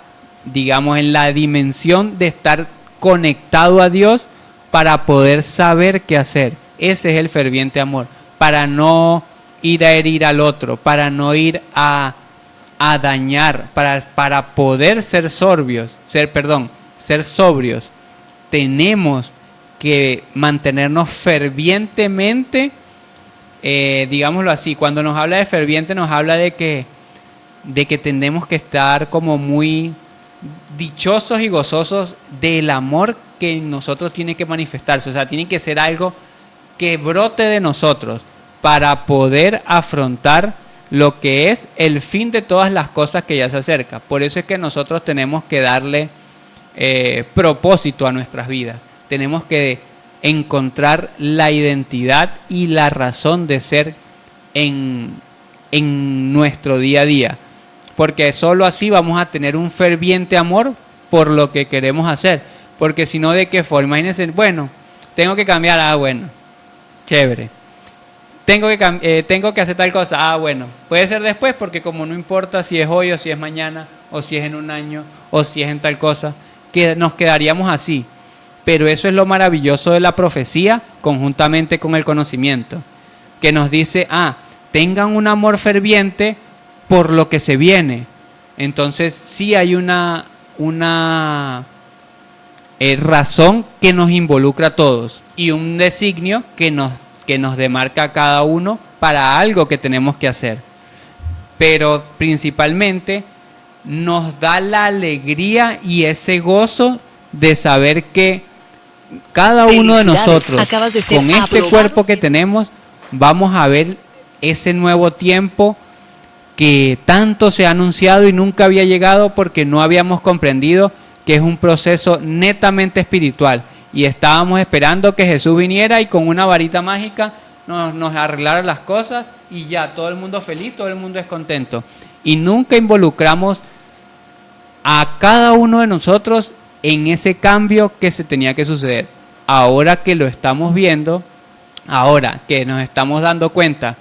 digamos, en la dimensión de estar conectado a Dios para poder saber qué hacer. Ese es el ferviente amor, para no ir a herir al otro, para no ir a dañar, para poder ser sobrios, ser sobrios, tenemos que mantenernos fervientemente, digámoslo así. Cuando nos habla de ferviente, nos habla de que tenemos que estar como muy dichosos y gozosos del amor que en nosotros tiene que manifestarse. O sea, tiene que ser algo que brote de nosotros para poder afrontar lo que es el fin de todas las cosas que ya se acerca. Por eso es que nosotros tenemos que darle propósito a nuestras vidas. Tenemos que encontrar la identidad y la razón de ser en nuestro día a día. Porque solo así vamos a tener un ferviente amor por lo que queremos hacer. Porque si no, ¿de qué forma? Imagínense, bueno, tengo que cambiar, bueno, chévere. Tengo que hacer tal cosa, bueno, puede ser después, porque como no importa si es hoy o si es mañana, o si es en un año, o si es en tal cosa, que nos quedaríamos así. Pero eso es lo maravilloso de la profecía, conjuntamente con el conocimiento, que nos dice, tengan un amor ferviente por lo que se viene. Entonces sí hay una razón que nos involucra a todos y un designio que nos demarca a cada uno para algo que tenemos que hacer. Pero principalmente nos da la alegría y ese gozo de saber que cada uno de nosotros, con este cuerpo que tenemos, vamos a ver ese nuevo tiempo que tanto se ha anunciado y nunca había llegado porque no habíamos comprendido que es un proceso netamente espiritual. Y estábamos esperando que Jesús viniera y con una varita mágica nos arreglara las cosas y ya, todo el mundo feliz, todo el mundo es contento. Y nunca involucramos a cada uno de nosotros en ese cambio que se tenía que suceder. Ahora que lo estamos viendo, ahora que nos estamos dando cuenta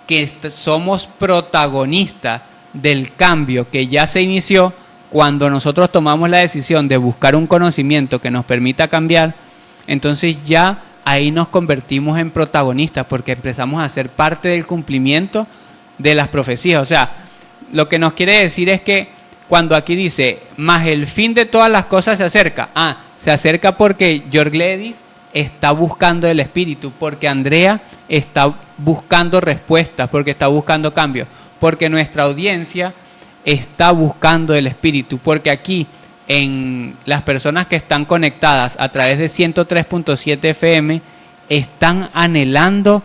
que somos protagonistas del cambio que ya se inició, cuando nosotros tomamos la decisión de buscar un conocimiento que nos permita cambiar, entonces ya ahí nos convertimos en protagonistas porque empezamos a ser parte del cumplimiento de las profecías. O sea, lo que nos quiere decir es que cuando aquí dice, más el fin de todas las cosas se acerca, se acerca porque George Gledis está buscando el espíritu, porque Andrea está buscando respuestas, porque está buscando cambios, porque nuestra audiencia está buscando el espíritu, porque aquí en las personas que están conectadas a través de 103.7 FM están anhelando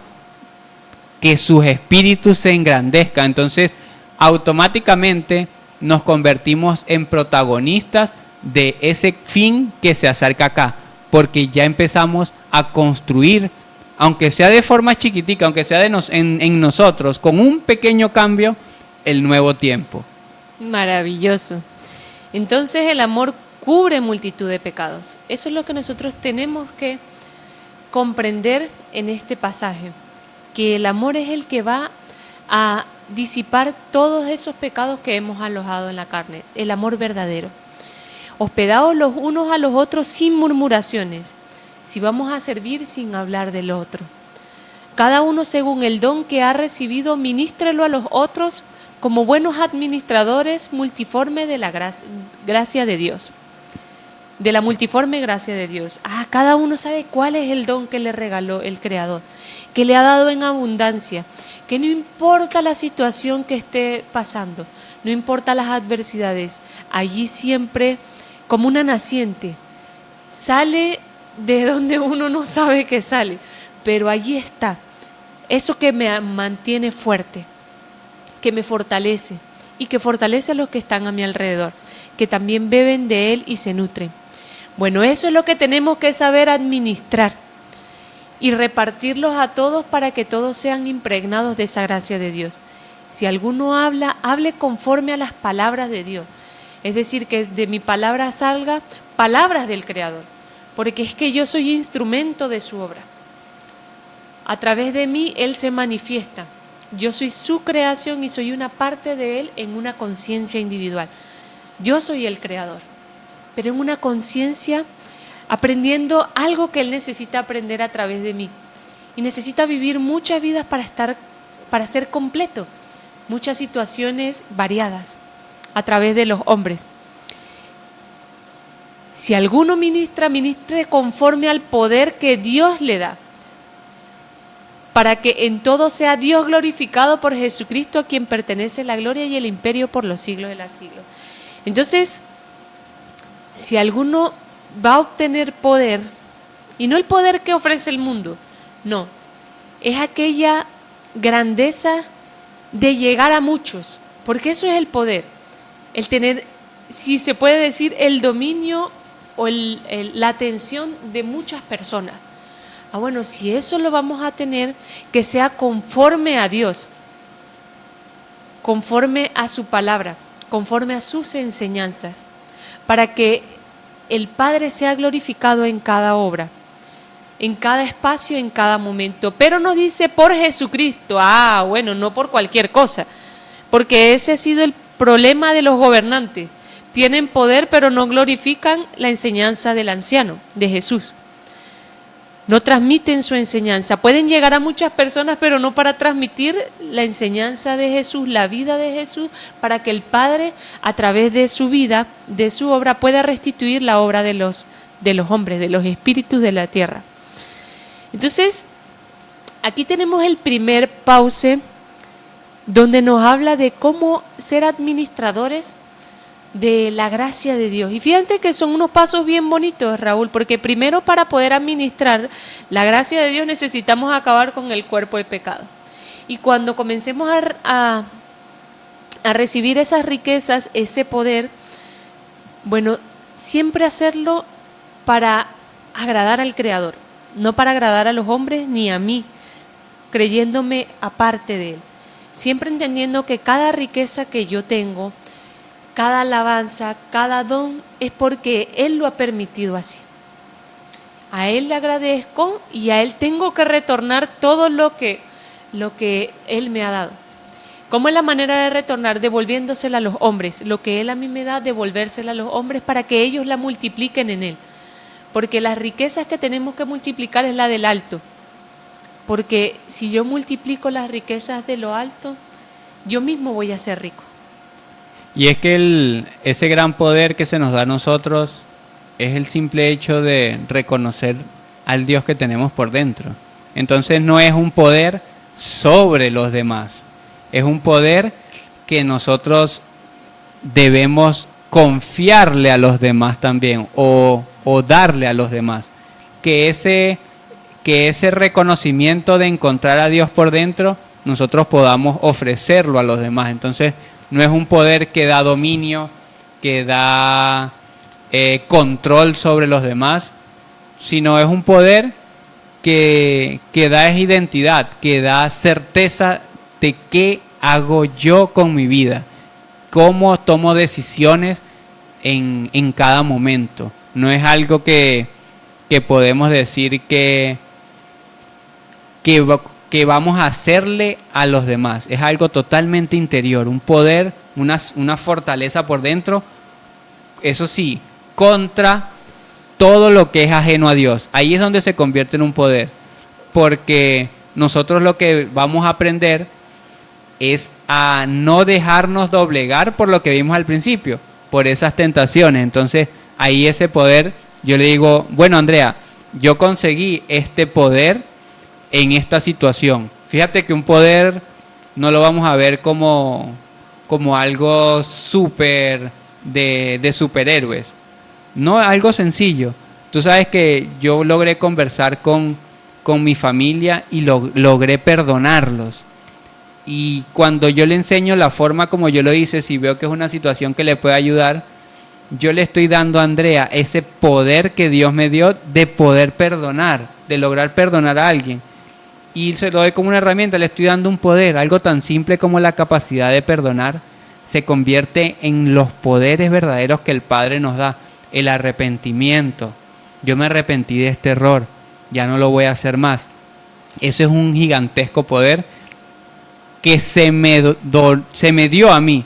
que sus espíritus se engrandezcan. Entonces automáticamente nos convertimos en protagonistas de ese fin que se acerca acá, porque ya empezamos a construir, aunque sea de forma chiquitica, aunque sea en nosotros, con un pequeño cambio, el nuevo tiempo. Maravilloso. Entonces el amor cubre multitud de pecados. Eso es lo que nosotros tenemos que comprender en este pasaje, que el amor es el que va a disipar todos esos pecados que hemos alojado en la carne, el amor verdadero. Hospedados los unos a los otros sin murmuraciones, si vamos a servir sin hablar del otro. Cada uno según el don que ha recibido, ministrelo a los otros como buenos administradores multiforme de la gracia de Dios. De la multiforme gracia de Dios. Cada uno sabe cuál es el don que le regaló el Creador, que le ha dado en abundancia, que no importa la situación que esté pasando, no importa las adversidades, allí siempre como una naciente sale de donde uno no sabe que sale, pero allí está, eso que me mantiene fuerte, que me fortalece y que fortalece a los que están a mi alrededor, que también beben de él y se nutren. Bueno, eso es lo que tenemos que saber administrar y repartirlos a todos para que todos sean impregnados de esa gracia de Dios. Si alguno habla, hable conforme a las palabras de Dios. Es decir, que de mi palabra salga palabras del Creador, porque es que yo soy instrumento de su obra. A través de mí Él se manifiesta. Yo soy su creación y soy una parte de Él en una conciencia individual. Yo soy el Creador, pero en una conciencia aprendiendo algo que Él necesita aprender a través de mí. Y necesita vivir muchas vidas para ser completo, muchas situaciones variadas a través de los hombres. Si alguno ministra, ministre conforme al poder que Dios le da, para que en todo sea Dios glorificado por Jesucristo, a quien pertenece la gloria y el imperio por los siglos de los siglos. Entonces, si alguno va a obtener poder, y no el poder que ofrece el mundo, no, es aquella grandeza de llegar a muchos, porque eso es el poder, el tener, si se puede decir, el dominio o la atención de muchas personas. Bueno, si eso lo vamos a tener, que sea conforme a Dios, conforme a su palabra, conforme a sus enseñanzas, para que el Padre sea glorificado en cada obra, en cada espacio, en cada momento. Pero nos dice por Jesucristo. Bueno, no por cualquier cosa, porque ese ha sido el problema de los gobernantes. Tienen poder, pero no glorifican la enseñanza del anciano, de Jesús. No transmiten su enseñanza. Pueden llegar a muchas personas, pero no para transmitir la enseñanza de Jesús, la vida de Jesús, para que el Padre, a través de su vida, de su obra, pueda restituir la obra de los hombres, de los espíritus de la tierra. Entonces, aquí tenemos el primer pause, donde nos habla de cómo ser administradores de la gracia de Dios. Y fíjate que son unos pasos bien bonitos, Raúl, porque primero, para poder administrar la gracia de Dios, necesitamos acabar con el cuerpo del pecado. Y cuando comencemos a recibir esas riquezas, ese poder, bueno, siempre hacerlo para agradar al Creador, no para agradar a los hombres ni a mí, creyéndome aparte de Él. Siempre entendiendo que cada riqueza que yo tengo, cada alabanza, cada don, es porque Él lo ha permitido así. A Él le agradezco y a Él tengo que retornar todo lo que Él me ha dado. ¿Cómo es la manera de retornar? Devolviéndosela a los hombres. Lo que Él a mí me da, devolvérsela a los hombres para que ellos la multipliquen en Él. Porque las riquezas que tenemos que multiplicar es la del alto. Porque si yo multiplico las riquezas de lo alto, yo mismo voy a ser rico. Y es que ese gran poder que se nos da a nosotros es el simple hecho de reconocer al Dios que tenemos por dentro. Entonces no es un poder sobre los demás, es un poder que nosotros debemos confiarle a los demás también o darle a los demás. Que ese reconocimiento de encontrar a Dios por dentro, nosotros podamos ofrecerlo a los demás. Entonces no es un poder que da dominio, que da control sobre los demás, sino es un poder que da identidad, que da certeza de qué hago yo con mi vida, cómo tomo decisiones en cada momento. No es algo que podemos decir que vamos a hacerle a los demás. Es algo totalmente interior, un poder, una fortaleza por dentro, eso sí, contra todo lo que es ajeno a Dios. Ahí es donde se convierte en un poder, porque nosotros lo que vamos a aprender es a no dejarnos doblegar por lo que vimos al principio, por esas tentaciones. Entonces ahí ese poder, yo le digo, bueno, Andrea, yo conseguí este poder en esta situación. Fíjate que un poder no lo vamos a ver como algo súper de superhéroes. No, algo sencillo. Tú sabes que yo logré conversar con mi familia y logré perdonarlos. Y cuando yo le enseño la forma como yo lo hice, si veo que es una situación que le puede ayudar, yo le estoy dando a Andrea ese poder que Dios me dio de poder perdonar, de lograr perdonar a alguien. Y se lo doy como una herramienta, le estoy dando un poder, algo tan simple como la capacidad de perdonar, se convierte en los poderes verdaderos que el Padre nos da. El arrepentimiento. Yo me arrepentí de este error, ya no lo voy a hacer más. Eso es un gigantesco poder que se me dio a mí,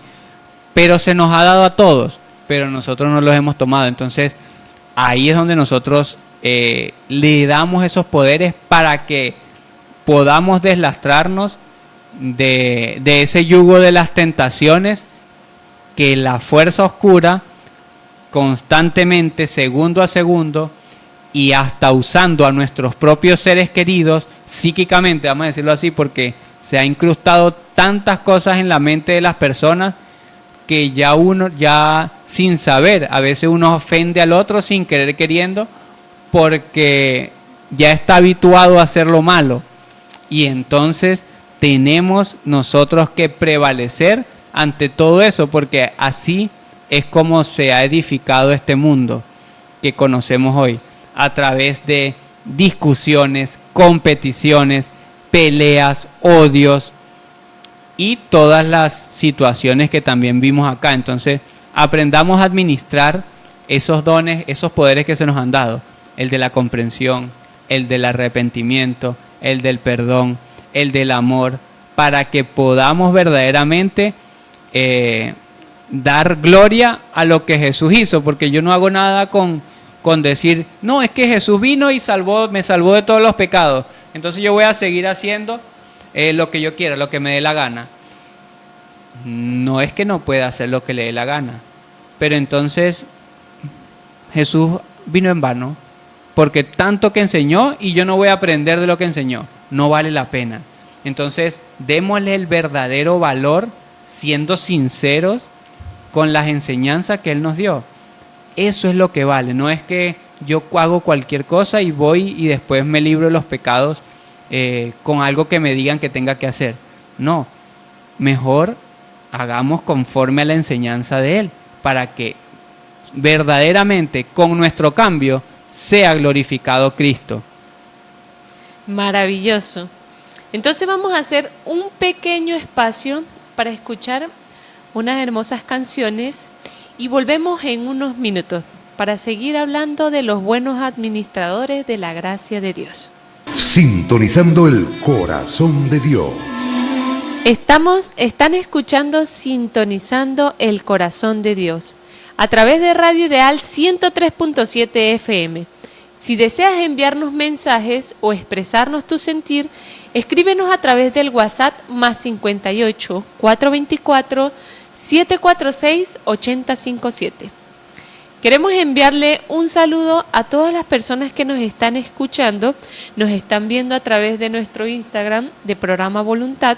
pero se nos ha dado a todos, pero nosotros no los hemos tomado. Entonces, ahí es donde nosotros le damos esos poderes para que podamos deslastrarnos de ese yugo de las tentaciones que la fuerza oscura constantemente, segundo a segundo, y hasta usando a nuestros propios seres queridos psíquicamente, vamos a decirlo así, porque se ha incrustado tantas cosas en la mente de las personas que ya sin saber, a veces uno ofende al otro sin querer queriendo, porque ya está habituado a hacer lo malo. Y entonces tenemos nosotros que prevalecer ante todo eso, porque así es como se ha edificado este mundo que conocemos hoy, a través de discusiones, competiciones, peleas, odios y todas las situaciones que también vimos acá. Entonces, aprendamos a administrar esos dones, esos poderes que se nos han dado, el de la comprensión, el del arrepentimiento, el del perdón, el del amor, para que podamos verdaderamente dar gloria a lo que Jesús hizo, porque yo no hago nada con decir, no, es que Jesús vino y me salvó de todos los pecados, entonces yo voy a seguir haciendo lo que yo quiera, lo que me dé la gana. No es que no pueda hacer lo que le dé la gana, pero entonces Jesús vino en vano, porque tanto que enseñó y yo no voy a aprender de lo que enseñó, no vale la pena. Entonces démosle el verdadero valor siendo sinceros con las enseñanzas que Él nos dio. Eso es lo que vale, no es que yo hago cualquier cosa y voy y después me libro de los pecados con algo que me digan que tenga que hacer. No, mejor hagamos conforme a la enseñanza de Él, para que verdaderamente con nuestro cambio sea glorificado Cristo. Maravilloso. Entonces vamos a hacer un pequeño espacio para escuchar unas hermosas canciones y volvemos en unos minutos para seguir hablando de los buenos administradores de la gracia de Dios. Sintonizando el corazón de Dios. Están escuchando Sintonizando el Corazón de Dios a través de Radio Ideal 103.7 FM. Si deseas enviarnos mensajes o expresarnos tu sentir, escríbenos a través del WhatsApp +58 424 746 8057. Queremos enviarle un saludo a todas las personas que nos están escuchando, nos están viendo a través de nuestro Instagram de Programa Voluntad,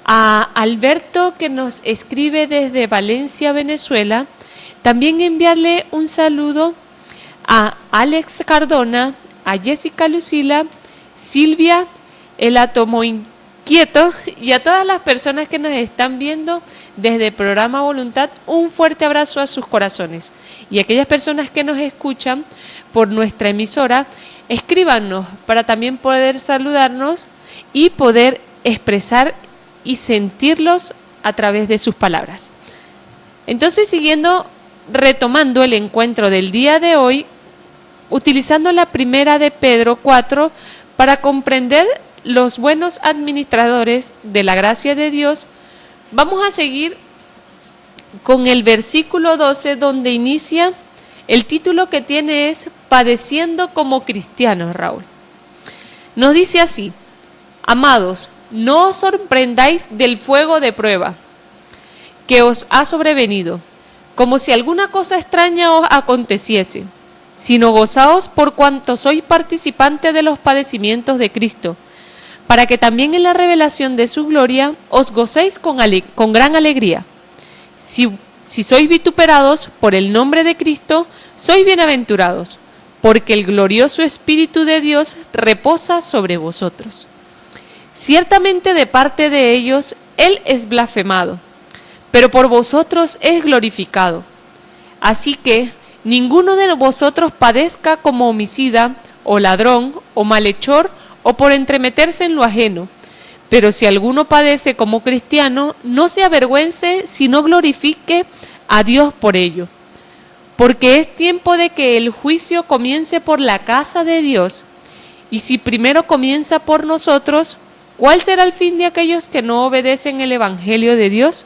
a Alberto que nos escribe desde Valencia, Venezuela. También enviarle un saludo a Alex Cardona, a Jessica Lucila, Silvia, el Átomo Inquieto y a todas las personas que nos están viendo desde Programa Voluntad, un fuerte abrazo a sus corazones. Y aquellas personas que nos escuchan por nuestra emisora, escríbanos para también poder saludarnos y poder expresar y sentirlos a través de sus palabras. Entonces, retomando el encuentro del día de hoy, utilizando la primera de Pedro 4 para comprender los buenos administradores de la gracia de Dios, vamos a seguir con el versículo 12, donde inicia el título que tiene es Padeciendo como cristianos, Raúl. Nos dice así: amados, no os sorprendáis del fuego de prueba que os ha sobrevenido, como si alguna cosa extraña os aconteciese, sino gozaos por cuanto sois participantes de los padecimientos de Cristo, para que también en la revelación de su gloria os gocéis con gran alegría. Si sois vituperados por el nombre de Cristo, sois bienaventurados, porque el glorioso Espíritu de Dios reposa sobre vosotros. Ciertamente de parte de ellos Él es blasfemado, pero por vosotros es glorificado. Así que ninguno de vosotros padezca como homicida, o ladrón, o malhechor, o por entremeterse en lo ajeno. Pero si alguno padece como cristiano, no se avergüence, sino glorifique a Dios por ello. Porque es tiempo de que el juicio comience por la casa de Dios. Y si primero comienza por nosotros, ¿cuál será el fin de aquellos que no obedecen el evangelio de Dios?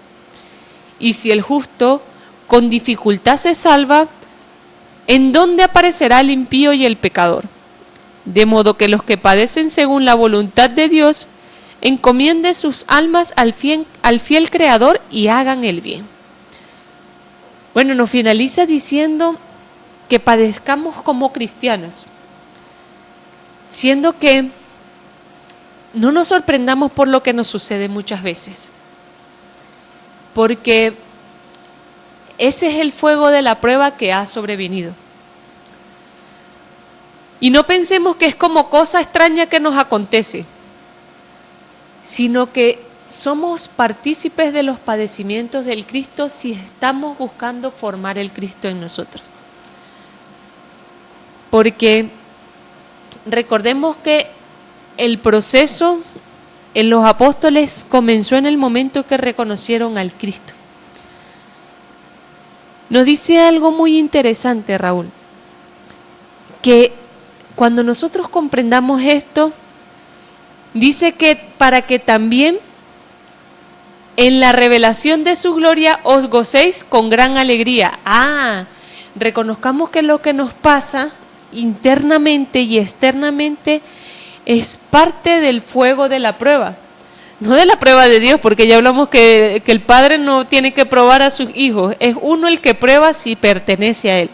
Y si el justo con dificultad se salva, ¿en dónde aparecerá el impío y el pecador? De modo que los que padecen según la voluntad de Dios, encomienden sus almas al fiel Creador y hagan el bien. Bueno, nos finaliza diciendo que padezcamos como cristianos, siendo que no nos sorprendamos por lo que nos sucede muchas veces, porque ese es el fuego de la prueba que ha sobrevenido. Y no pensemos que es como cosa extraña que nos acontece, sino que somos partícipes de los padecimientos del Cristo si estamos buscando formar el Cristo en nosotros. Porque recordemos que el proceso en los apóstoles comenzó en el momento que reconocieron al Cristo. Nos dice algo muy interesante, Raúl, que cuando nosotros comprendamos esto, dice que para que también en la revelación de su gloria os gocéis con gran alegría. Reconozcamos que lo que nos pasa internamente y externamente es parte del fuego de la prueba. No de la prueba de Dios, porque ya hablamos que el Padre no tiene que probar a sus hijos. Es uno el que prueba si pertenece a Él.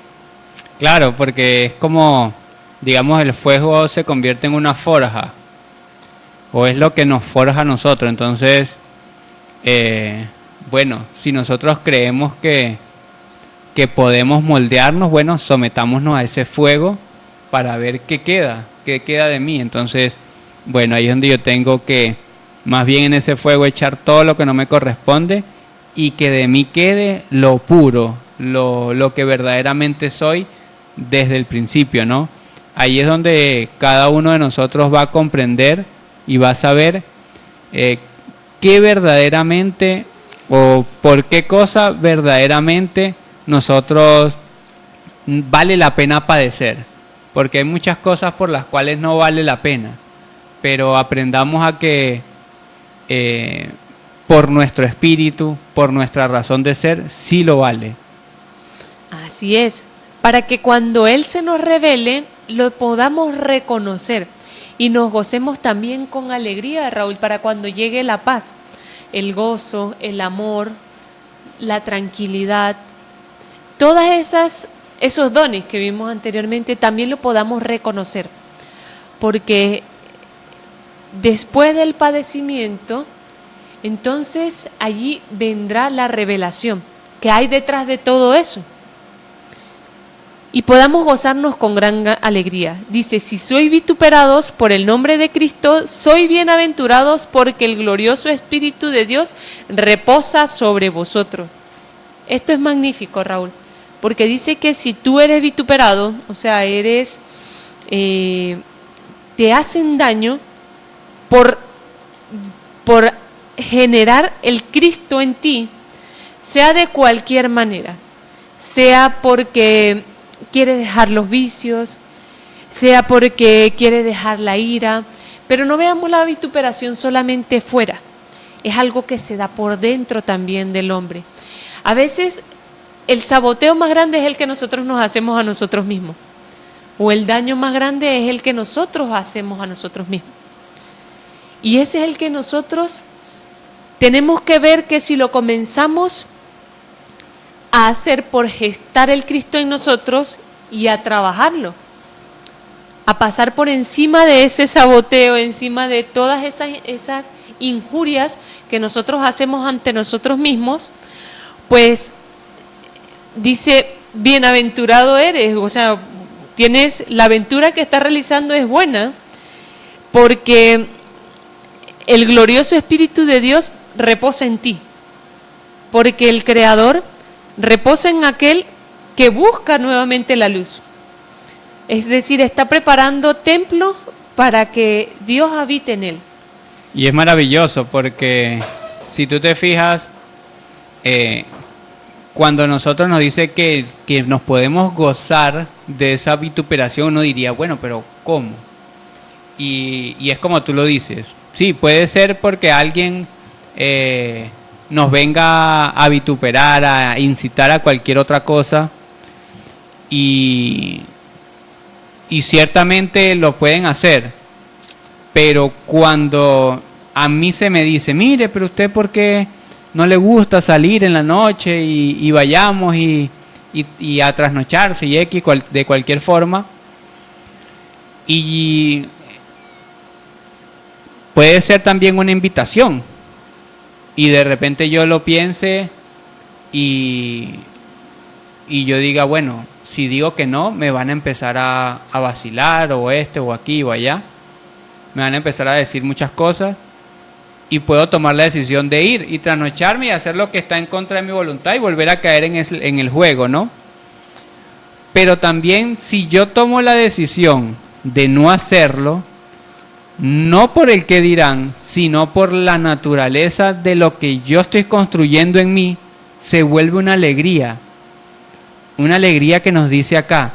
Claro, porque es como, digamos, el fuego se convierte en una forja, o es lo que nos forja a nosotros. Entonces, bueno, si nosotros creemos que podemos moldearnos, bueno, sometámonos a ese fuego para ver qué queda de mí. Entonces, bueno, ahí es donde yo tengo que, más bien en ese fuego, echar todo lo que no me corresponde y que de mí quede lo puro, lo que verdaderamente soy desde el principio, ¿no? Ahí es donde cada uno de nosotros va a comprender y va a saber qué verdaderamente o por qué cosa verdaderamente nosotros vale la pena padecer. Porque hay muchas cosas por las cuales no vale la pena, pero aprendamos a que por nuestro espíritu, por nuestra razón de ser, sí lo vale. Así es, para que cuando Él se nos revele, lo podamos reconocer y nos gocemos también con alegría, Raúl, para cuando llegue la paz, el gozo, el amor, la tranquilidad, todas esos dones que vimos anteriormente, también lo podamos reconocer, porque después del padecimiento, entonces allí vendrá la revelación que hay detrás de todo eso. Y podamos gozarnos con gran alegría. Dice, si sois vituperados por el nombre de Cristo, sois bienaventurados porque el glorioso Espíritu de Dios reposa sobre vosotros. Esto es magnífico, Raúl, porque dice que si tú eres vituperado, o sea, te hacen daño por generar el Cristo en ti, sea de cualquier manera, sea porque quiere dejar los vicios, sea porque quiere dejar la ira, pero no veamos la vituperación solamente fuera, es algo que se da por dentro también del hombre. A veces el saboteo más grande es el que nosotros nos hacemos a nosotros mismos, o el daño más grande es el que nosotros hacemos a nosotros mismos. Y ese es el que nosotros tenemos que ver, que si lo comenzamos a hacer por gestar el Cristo en nosotros y a trabajarlo, a pasar por encima de ese saboteo, encima de todas esas injurias que nosotros hacemos ante nosotros mismos, pues dice, bienaventurado eres, o sea, la aventura que estás realizando es buena, porque el glorioso Espíritu de Dios reposa en ti, porque el Creador reposa en aquel que busca nuevamente la luz. Es decir, está preparando templo para que Dios habite en él. Y es maravilloso porque si tú te fijas, cuando nosotros nos dice que nos podemos gozar de esa vituperación, uno diría, bueno, pero ¿cómo? Y es como tú lo dices. Sí, puede ser porque alguien nos venga a vituperar, a incitar a cualquier otra cosa, y ciertamente lo pueden hacer, pero cuando a mí se me dice, mire, pero usted ¿por qué no le gusta salir en la noche y vayamos y a trasnocharse y de cualquier forma? Y puede ser también una invitación, y de repente yo lo piense y yo diga, bueno, si digo que no, me van a empezar a vacilar, o o aquí o allá, me van a empezar a decir muchas cosas, y puedo tomar la decisión de ir y trasnocharme y hacer lo que está en contra de mi voluntad y volver a caer en el juego, ¿no? Pero también, si yo tomo la decisión de no hacerlo, no por el que dirán, sino por la naturaleza de lo que yo estoy construyendo en mí, se vuelve una alegría que nos dice acá,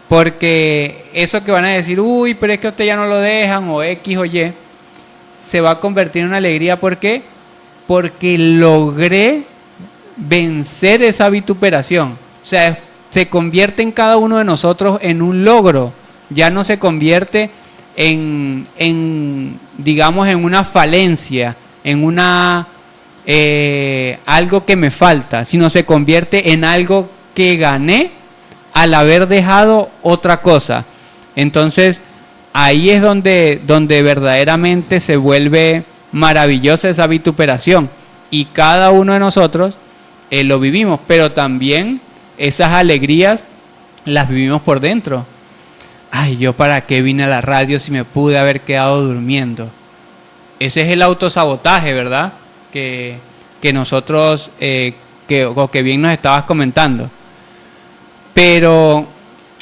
porque eso que van a decir, uy, pero es que a usted ya no lo dejan, o X o Y, se va a convertir en una alegría. ¿Por qué? Porque logré vencer esa vituperación. O sea, se convierte en cada uno de nosotros en un logro, ya no se convierte digamos, en una falencia, en algo que me falta, sino se convierte en algo que gané al haber dejado otra cosa. Entonces, ahí es donde verdaderamente se vuelve maravillosa esa vituperación, y cada uno de nosotros lo vivimos, pero también esas alegrías las vivimos por dentro. Ay, ¿yo para qué vine a la radio si me pude haber quedado durmiendo? Ese es el autosabotaje, ¿verdad? Que nosotros, que bien nos estabas comentando. Pero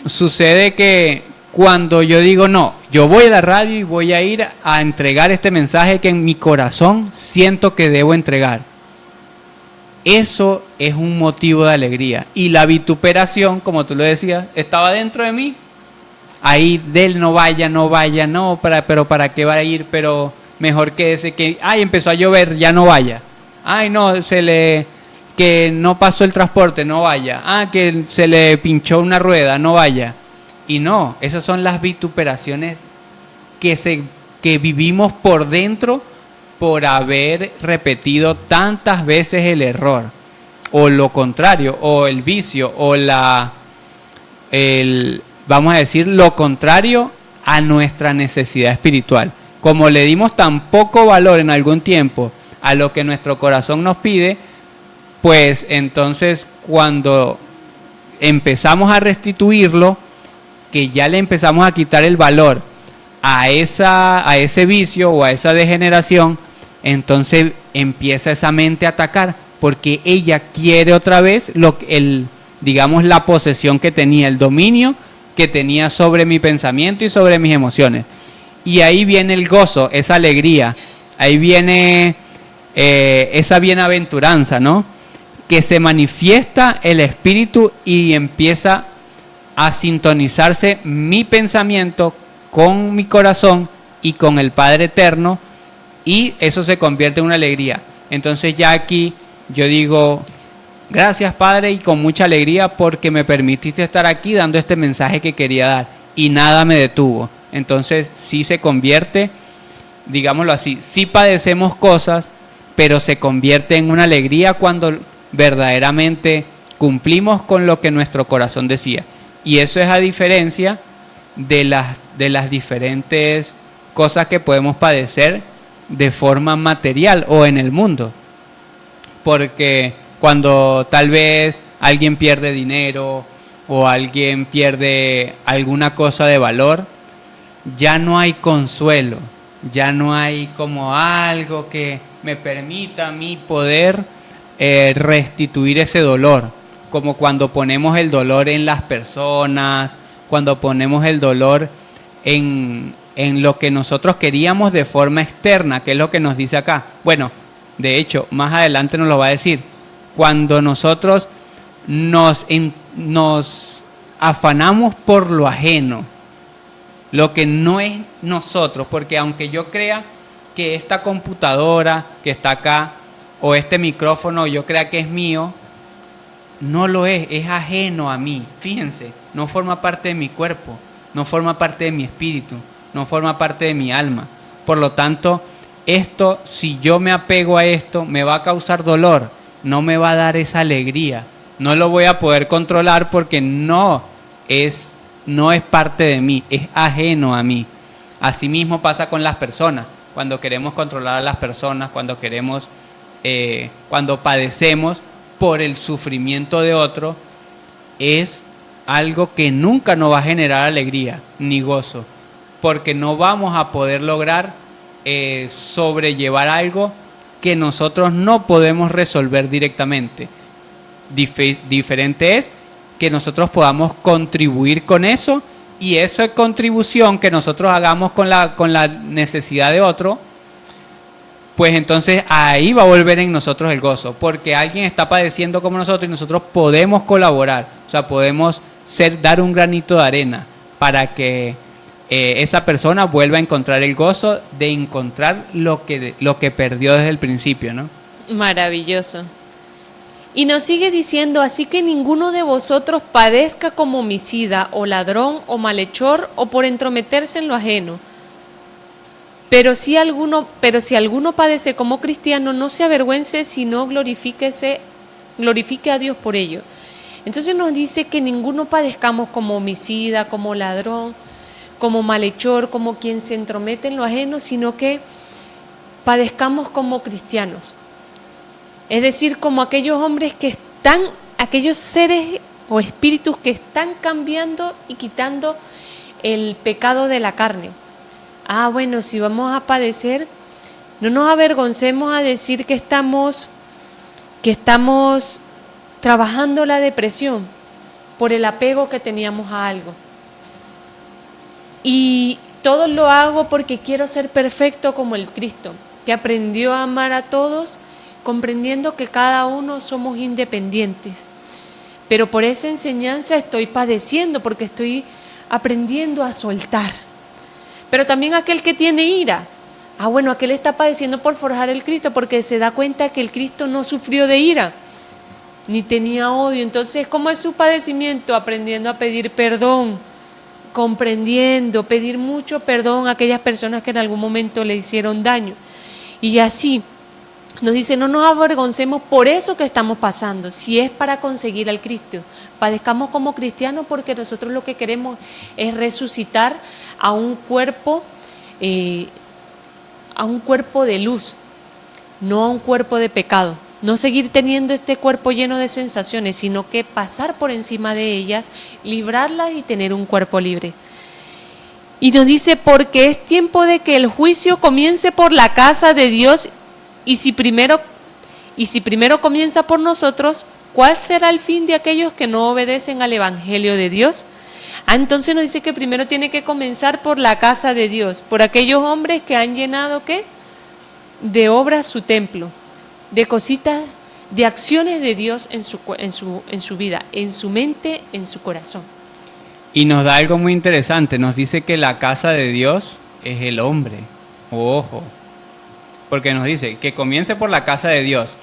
sucede que cuando yo digo, no, yo voy a la radio y voy a ir a entregar este mensaje que en mi corazón siento que debo entregar, eso es un motivo de alegría. Y la vituperación, como tú lo decías, estaba dentro de mí. Ahí no vaya, pero ¿para qué va a ir? Pero mejor que ese que, ay, empezó a llover, ya no vaya. Ay, no, que no pasó el transporte, no vaya. Ah, que se le pinchó una rueda, no vaya. Y no, esas son las vituperaciones que vivimos por dentro por haber repetido tantas veces el error, o lo contrario, o el vicio, o vamos a decir, lo contrario a nuestra necesidad espiritual. Como le dimos tan poco valor en algún tiempo a lo que nuestro corazón nos pide, pues entonces cuando empezamos a restituirlo, que ya le empezamos a quitar el valor a ese vicio o a esa degeneración, entonces empieza esa mente a atacar, porque ella quiere otra vez digamos, la posesión que tenía, el dominio que tenía sobre mi pensamiento y sobre mis emociones. Y ahí viene el gozo, esa alegría, ahí viene esa bienaventuranza, ¿no? Que se manifiesta el Espíritu y empieza a sintonizarse mi pensamiento con mi corazón y con el Padre Eterno, y eso se convierte en una alegría. Entonces ya aquí yo digo, gracias, Padre, y con mucha alegría porque me permitiste estar aquí dando este mensaje que quería dar, y nada me detuvo. Entonces sí se convierte, digámoslo así, sí padecemos cosas, pero se convierte en una alegría cuando verdaderamente cumplimos con lo que nuestro corazón decía. Y eso es a diferencia de las diferentes cosas que podemos padecer de forma material o en el mundo. Porque cuando tal vez alguien pierde dinero o alguien pierde alguna cosa de valor, ya no hay consuelo, ya no hay como algo que me permita a mí poder restituir ese dolor, como cuando ponemos el dolor en las personas, cuando ponemos el dolor en lo que nosotros queríamos de forma externa, que es lo que nos dice acá. Bueno, de hecho, más adelante nos lo va a decir. Cuando nosotros nos afanamos por lo ajeno, lo que no es nosotros, porque aunque yo crea que esta computadora que está acá, o este micrófono, yo crea que es mío, no lo es ajeno a mí. Fíjense, no forma parte de mi cuerpo, no forma parte de mi espíritu, no forma parte de mi alma. Por lo tanto, esto, si yo me apego a esto, me va a causar dolor, no me va a dar esa alegría, no lo voy a poder controlar porque no es parte de mí, es ajeno a mí. Asimismo pasa con las personas, cuando queremos controlar a las personas, cuando padecemos por el sufrimiento de otro, es algo que nunca nos va a generar alegría ni gozo, porque no vamos a poder lograr sobrellevar algo que nosotros no podemos resolver directamente. Diferente es que nosotros podamos contribuir con eso, y esa contribución que nosotros hagamos con la necesidad de otro, pues entonces ahí va a volver en nosotros el gozo, porque alguien está padeciendo como nosotros y nosotros podemos colaborar, o sea, podemos dar un granito de arena para que esa persona vuelva a encontrar el gozo de encontrar lo que perdió desde el principio, ¿no? Maravilloso. Y nos sigue diciendo, así que ninguno de vosotros padezca como homicida, o ladrón, o malhechor, o por entrometerse en lo ajeno. Pero si alguno padece como cristiano, no se avergüence, sino glorifique a Dios por ello. Entonces nos dice que ninguno padezcamos como homicida, como ladrón, como malhechor, como quien se entromete en lo ajeno, sino que padezcamos como cristianos. Es decir, como aquellos hombres aquellos seres o espíritus que están cambiando y quitando el pecado de la carne. Bueno, si vamos a padecer, no nos avergoncemos a decir que estamos trabajando la depresión por el apego que teníamos a algo. Y todo lo hago porque quiero ser perfecto como el Cristo, que aprendió a amar a todos, comprendiendo que cada uno somos independientes. Pero por esa enseñanza estoy padeciendo, porque estoy aprendiendo a soltar. Pero también aquel que tiene ira, aquel está padeciendo por forjar el Cristo, porque se da cuenta que el Cristo no sufrió de ira, ni tenía odio. Entonces, ¿cómo es su padecimiento? Aprendiendo a pedir perdón, comprendiendo, pedir mucho perdón a aquellas personas que en algún momento le hicieron daño. Y así nos dice, no nos avergoncemos por eso que estamos pasando, si es para conseguir al Cristo. Padezcamos como cristianos porque nosotros lo que queremos es resucitar a un cuerpo de luz, no a un cuerpo de pecado. No seguir teniendo este cuerpo lleno de sensaciones, sino que pasar por encima de ellas, librarlas y tener un cuerpo libre. Y nos dice, porque es tiempo de que el juicio comience por la casa de Dios. Y si primero comienza por nosotros, ¿cuál será el fin de aquellos que no obedecen al Evangelio de Dios? Entonces nos dice que primero tiene que comenzar por la casa de Dios, por aquellos hombres que han llenado ¿qué? De obras su templo, de cositas, de acciones de Dios en su vida, en su mente, en su corazón. Y nos da algo muy interesante, nos dice que la casa de Dios es el hombre. Ojo. Porque nos dice que comience por la casa de Dios.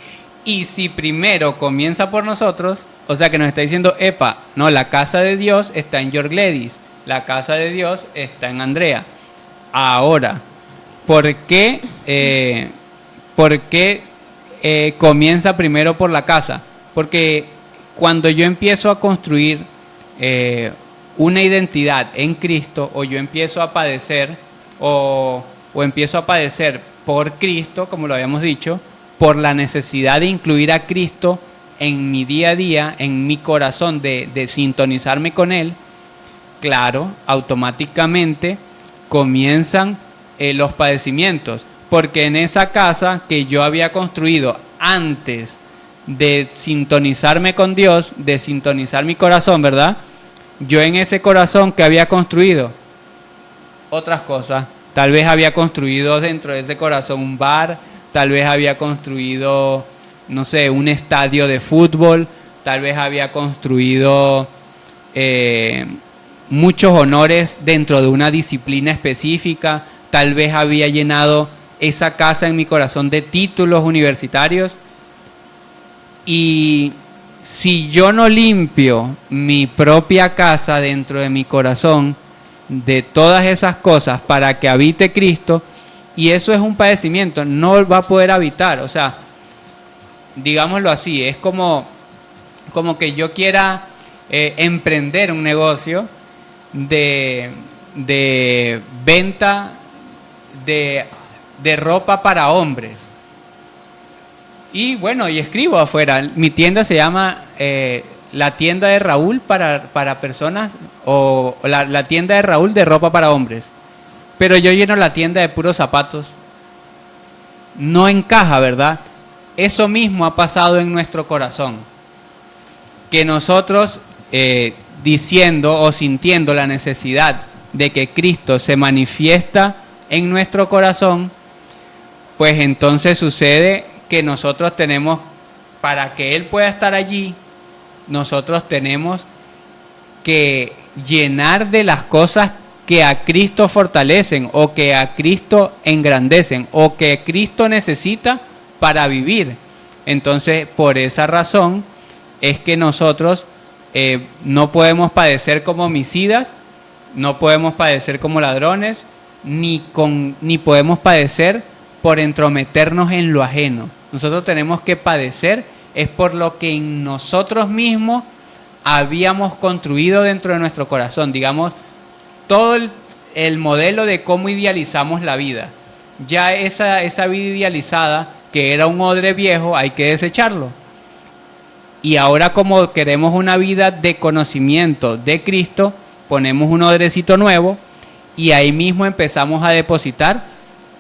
Y si primero comienza por nosotros, o sea que nos está diciendo, la casa de Dios está en York Gladys, la casa de Dios está en Andrea. Ahora, ¿por qué comienza primero por la casa? Porque cuando yo empiezo a construir una identidad en Cristo, o yo empiezo a padecer, o empiezo a padecer por Cristo, como lo habíamos dicho, por la necesidad de incluir a Cristo en mi día a día, en mi corazón, de sintonizarme con Él, claro, automáticamente comienzan los padecimientos. Porque en esa casa que yo había construido antes de sintonizarme con Dios, de sintonizar mi corazón, ¿verdad? Yo en ese corazón que había construido otras cosas. Tal vez había construido dentro de ese corazón un bar, tal vez había construido, no sé, un estadio de fútbol, tal vez había construido muchos honores dentro de una disciplina específica, tal vez había llenado esa casa en mi corazón de títulos universitarios. Y si yo no limpio mi propia casa dentro de mi corazón de todas esas cosas para que habite Cristo, y eso es un padecimiento, no va a poder habitar. O sea, digámoslo así, es como que yo quiera emprender un negocio de venta de ropa para hombres. Y bueno, y escribo afuera, mi tienda se llama la tienda de Raúl para personas, o la tienda de Raúl de ropa para hombres. Pero yo lleno la tienda de puros zapatos. No encaja, ¿verdad? Eso mismo ha pasado en nuestro corazón. Que nosotros, diciendo o sintiendo la necesidad de que Cristo se manifiesta en nuestro corazón, pues entonces sucede que nosotros tenemos, para que Él pueda estar allí, nosotros tenemos que llenar de las cosas que a Cristo fortalecen, o que a Cristo engrandecen, o que Cristo necesita para vivir. Entonces, por esa razón es que nosotros no podemos padecer como homicidas, no podemos padecer como ladrones, ni podemos padecer por entrometernos en lo ajeno. Nosotros tenemos que padecer es por lo que en nosotros mismos habíamos construido dentro de nuestro corazón. Digamos, todo el modelo de cómo idealizamos la vida. Ya esa vida idealizada, que era un odre viejo, hay que desecharlo. Y ahora, como queremos una vida de conocimiento de Cristo, ponemos un odrecito nuevo y ahí mismo empezamos a depositar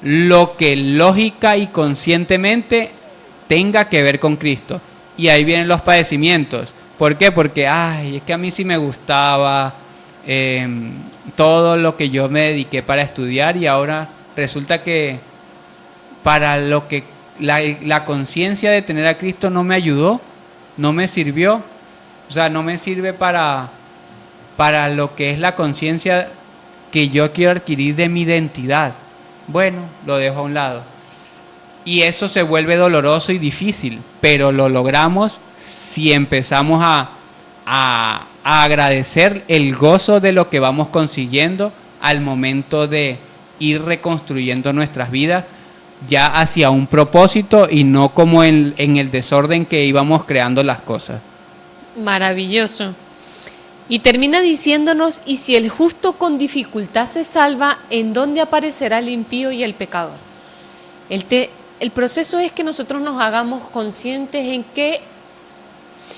lo que lógica y conscientemente tenga que ver con Cristo. Y ahí vienen los padecimientos. ¿Por qué? Porque es que a mí sí me gustaba todo lo que yo me dediqué para estudiar, y ahora resulta que para lo que la conciencia de tener a Cristo no me ayudó, no me sirvió. O sea, no me sirve para lo que es la conciencia que yo quiero adquirir de mi identidad. Bueno, lo dejo a un lado. Y eso se vuelve doloroso y difícil, pero lo logramos si empezamos a agradecer el gozo de lo que vamos consiguiendo al momento de ir reconstruyendo nuestras vidas ya hacia un propósito, y no como en el desorden que íbamos creando las cosas. Maravilloso. Y termina diciéndonos: y si el justo con dificultad se salva, ¿en dónde aparecerá el impío y el pecador? El proceso es que nosotros nos hagamos conscientes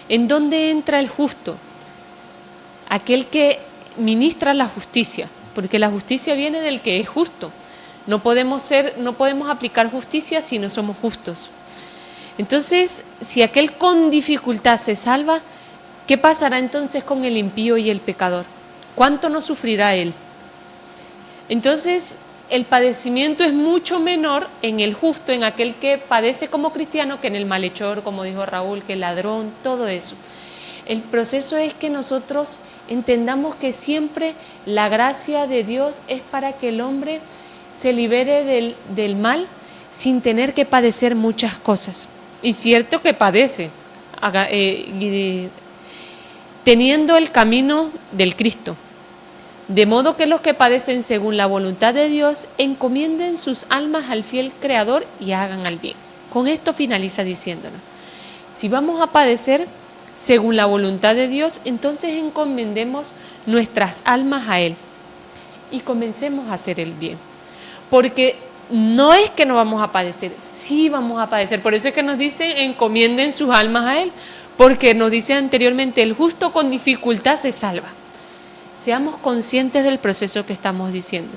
en dónde entra el justo, aquel que ministra la justicia, porque la justicia viene del que es justo. No podemos aplicar justicia si no somos justos. Entonces, si aquel con dificultad se salva, ¿qué pasará entonces con el impío y el pecador? ¿Cuánto no sufrirá él? Entonces, el padecimiento es mucho menor en el justo, en aquel que padece como cristiano, que en el malhechor, como dijo Raúl, que el ladrón, todo eso. El proceso es que nosotros entendamos que siempre la gracia de Dios es para que el hombre se libere del mal sin tener que padecer muchas cosas. Y cierto que padece, teniendo el camino del Cristo. De modo que los que padecen según la voluntad de Dios encomienden sus almas al fiel Creador y hagan el bien. Con esto finaliza diciéndonos: si vamos a padecer según la voluntad de Dios, entonces encomendemos nuestras almas a Él y comencemos a hacer el bien. Porque no es que no vamos a padecer, sí vamos a padecer. Por eso es que nos dice: encomienden sus almas a Él. porque nos dice anteriormente, el justo con dificultad se salva. Seamos conscientes del proceso que estamos diciendo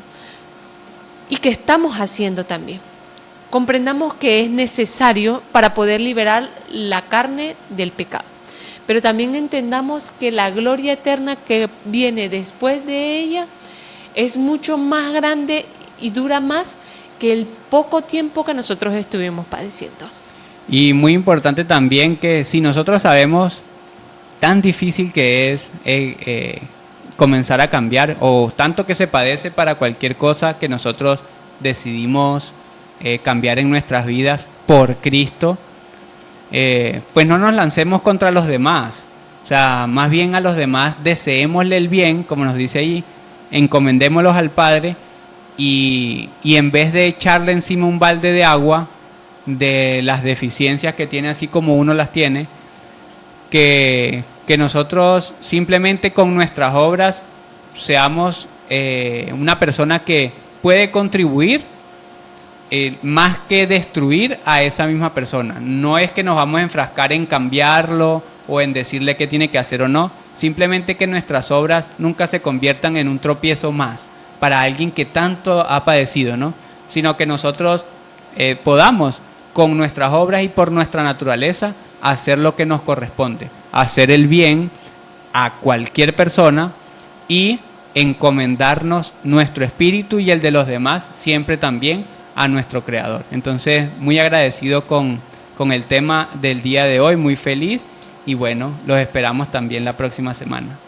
y que estamos haciendo también. Comprendamos que es necesario para poder liberar la carne del pecado. Pero también entendamos que la gloria eterna que viene después de ella es mucho más grande y dura más que el poco tiempo que nosotros estuvimos padeciendo. Y muy importante también que si nosotros sabemos tan difícil que es comenzar a cambiar, o tanto que se padece para cualquier cosa que nosotros decidimos cambiar en nuestras vidas por Cristo, pues no nos lancemos contra los demás. O sea, más bien a los demás deseémosle el bien, como nos dice ahí, encomendémoslos al Padre y en vez de echarle encima un balde de agua de las deficiencias que tiene, así como uno las tiene, que nosotros simplemente con nuestras obras seamos una persona que puede contribuir más que destruir a esa misma persona. No es que nos vamos a enfrascar en cambiarlo o en decirle qué tiene que hacer o no, simplemente que nuestras obras nunca se conviertan en un tropiezo más para alguien que tanto ha padecido, ¿no? Sino que nosotros podamos con nuestras obras y por nuestra naturaleza hacer lo que nos corresponde, hacer el bien a cualquier persona y encomendarnos nuestro espíritu y el de los demás siempre también a nuestro Creador. Entonces, muy agradecido con el tema del día de hoy, muy feliz y bueno, los esperamos también la próxima semana.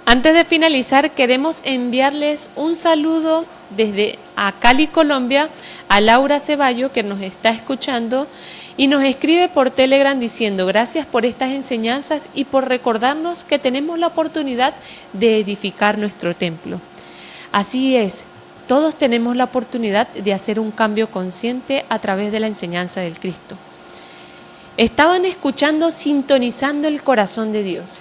Antes de finalizar, queremos enviarles un saludo desde a Cali, Colombia, a Laura Ceballo, que nos está escuchando y nos escribe por Telegram diciendo: gracias por estas enseñanzas y por recordarnos que tenemos la oportunidad de edificar nuestro templo. Así es, todos tenemos la oportunidad de hacer un cambio consciente a través de la enseñanza del Cristo. Estaban escuchando Sintonizando el Corazón de Dios,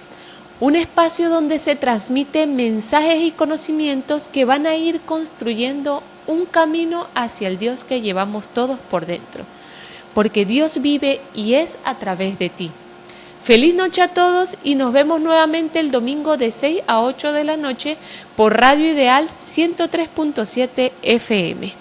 un espacio donde se transmiten mensajes y conocimientos que van a ir construyendo un camino hacia el Dios que llevamos todos por dentro, porque Dios vive y es a través de ti. Feliz noche a todos y nos vemos nuevamente el domingo de 6 a 8 de la noche por Radio Ideal 103.7 FM.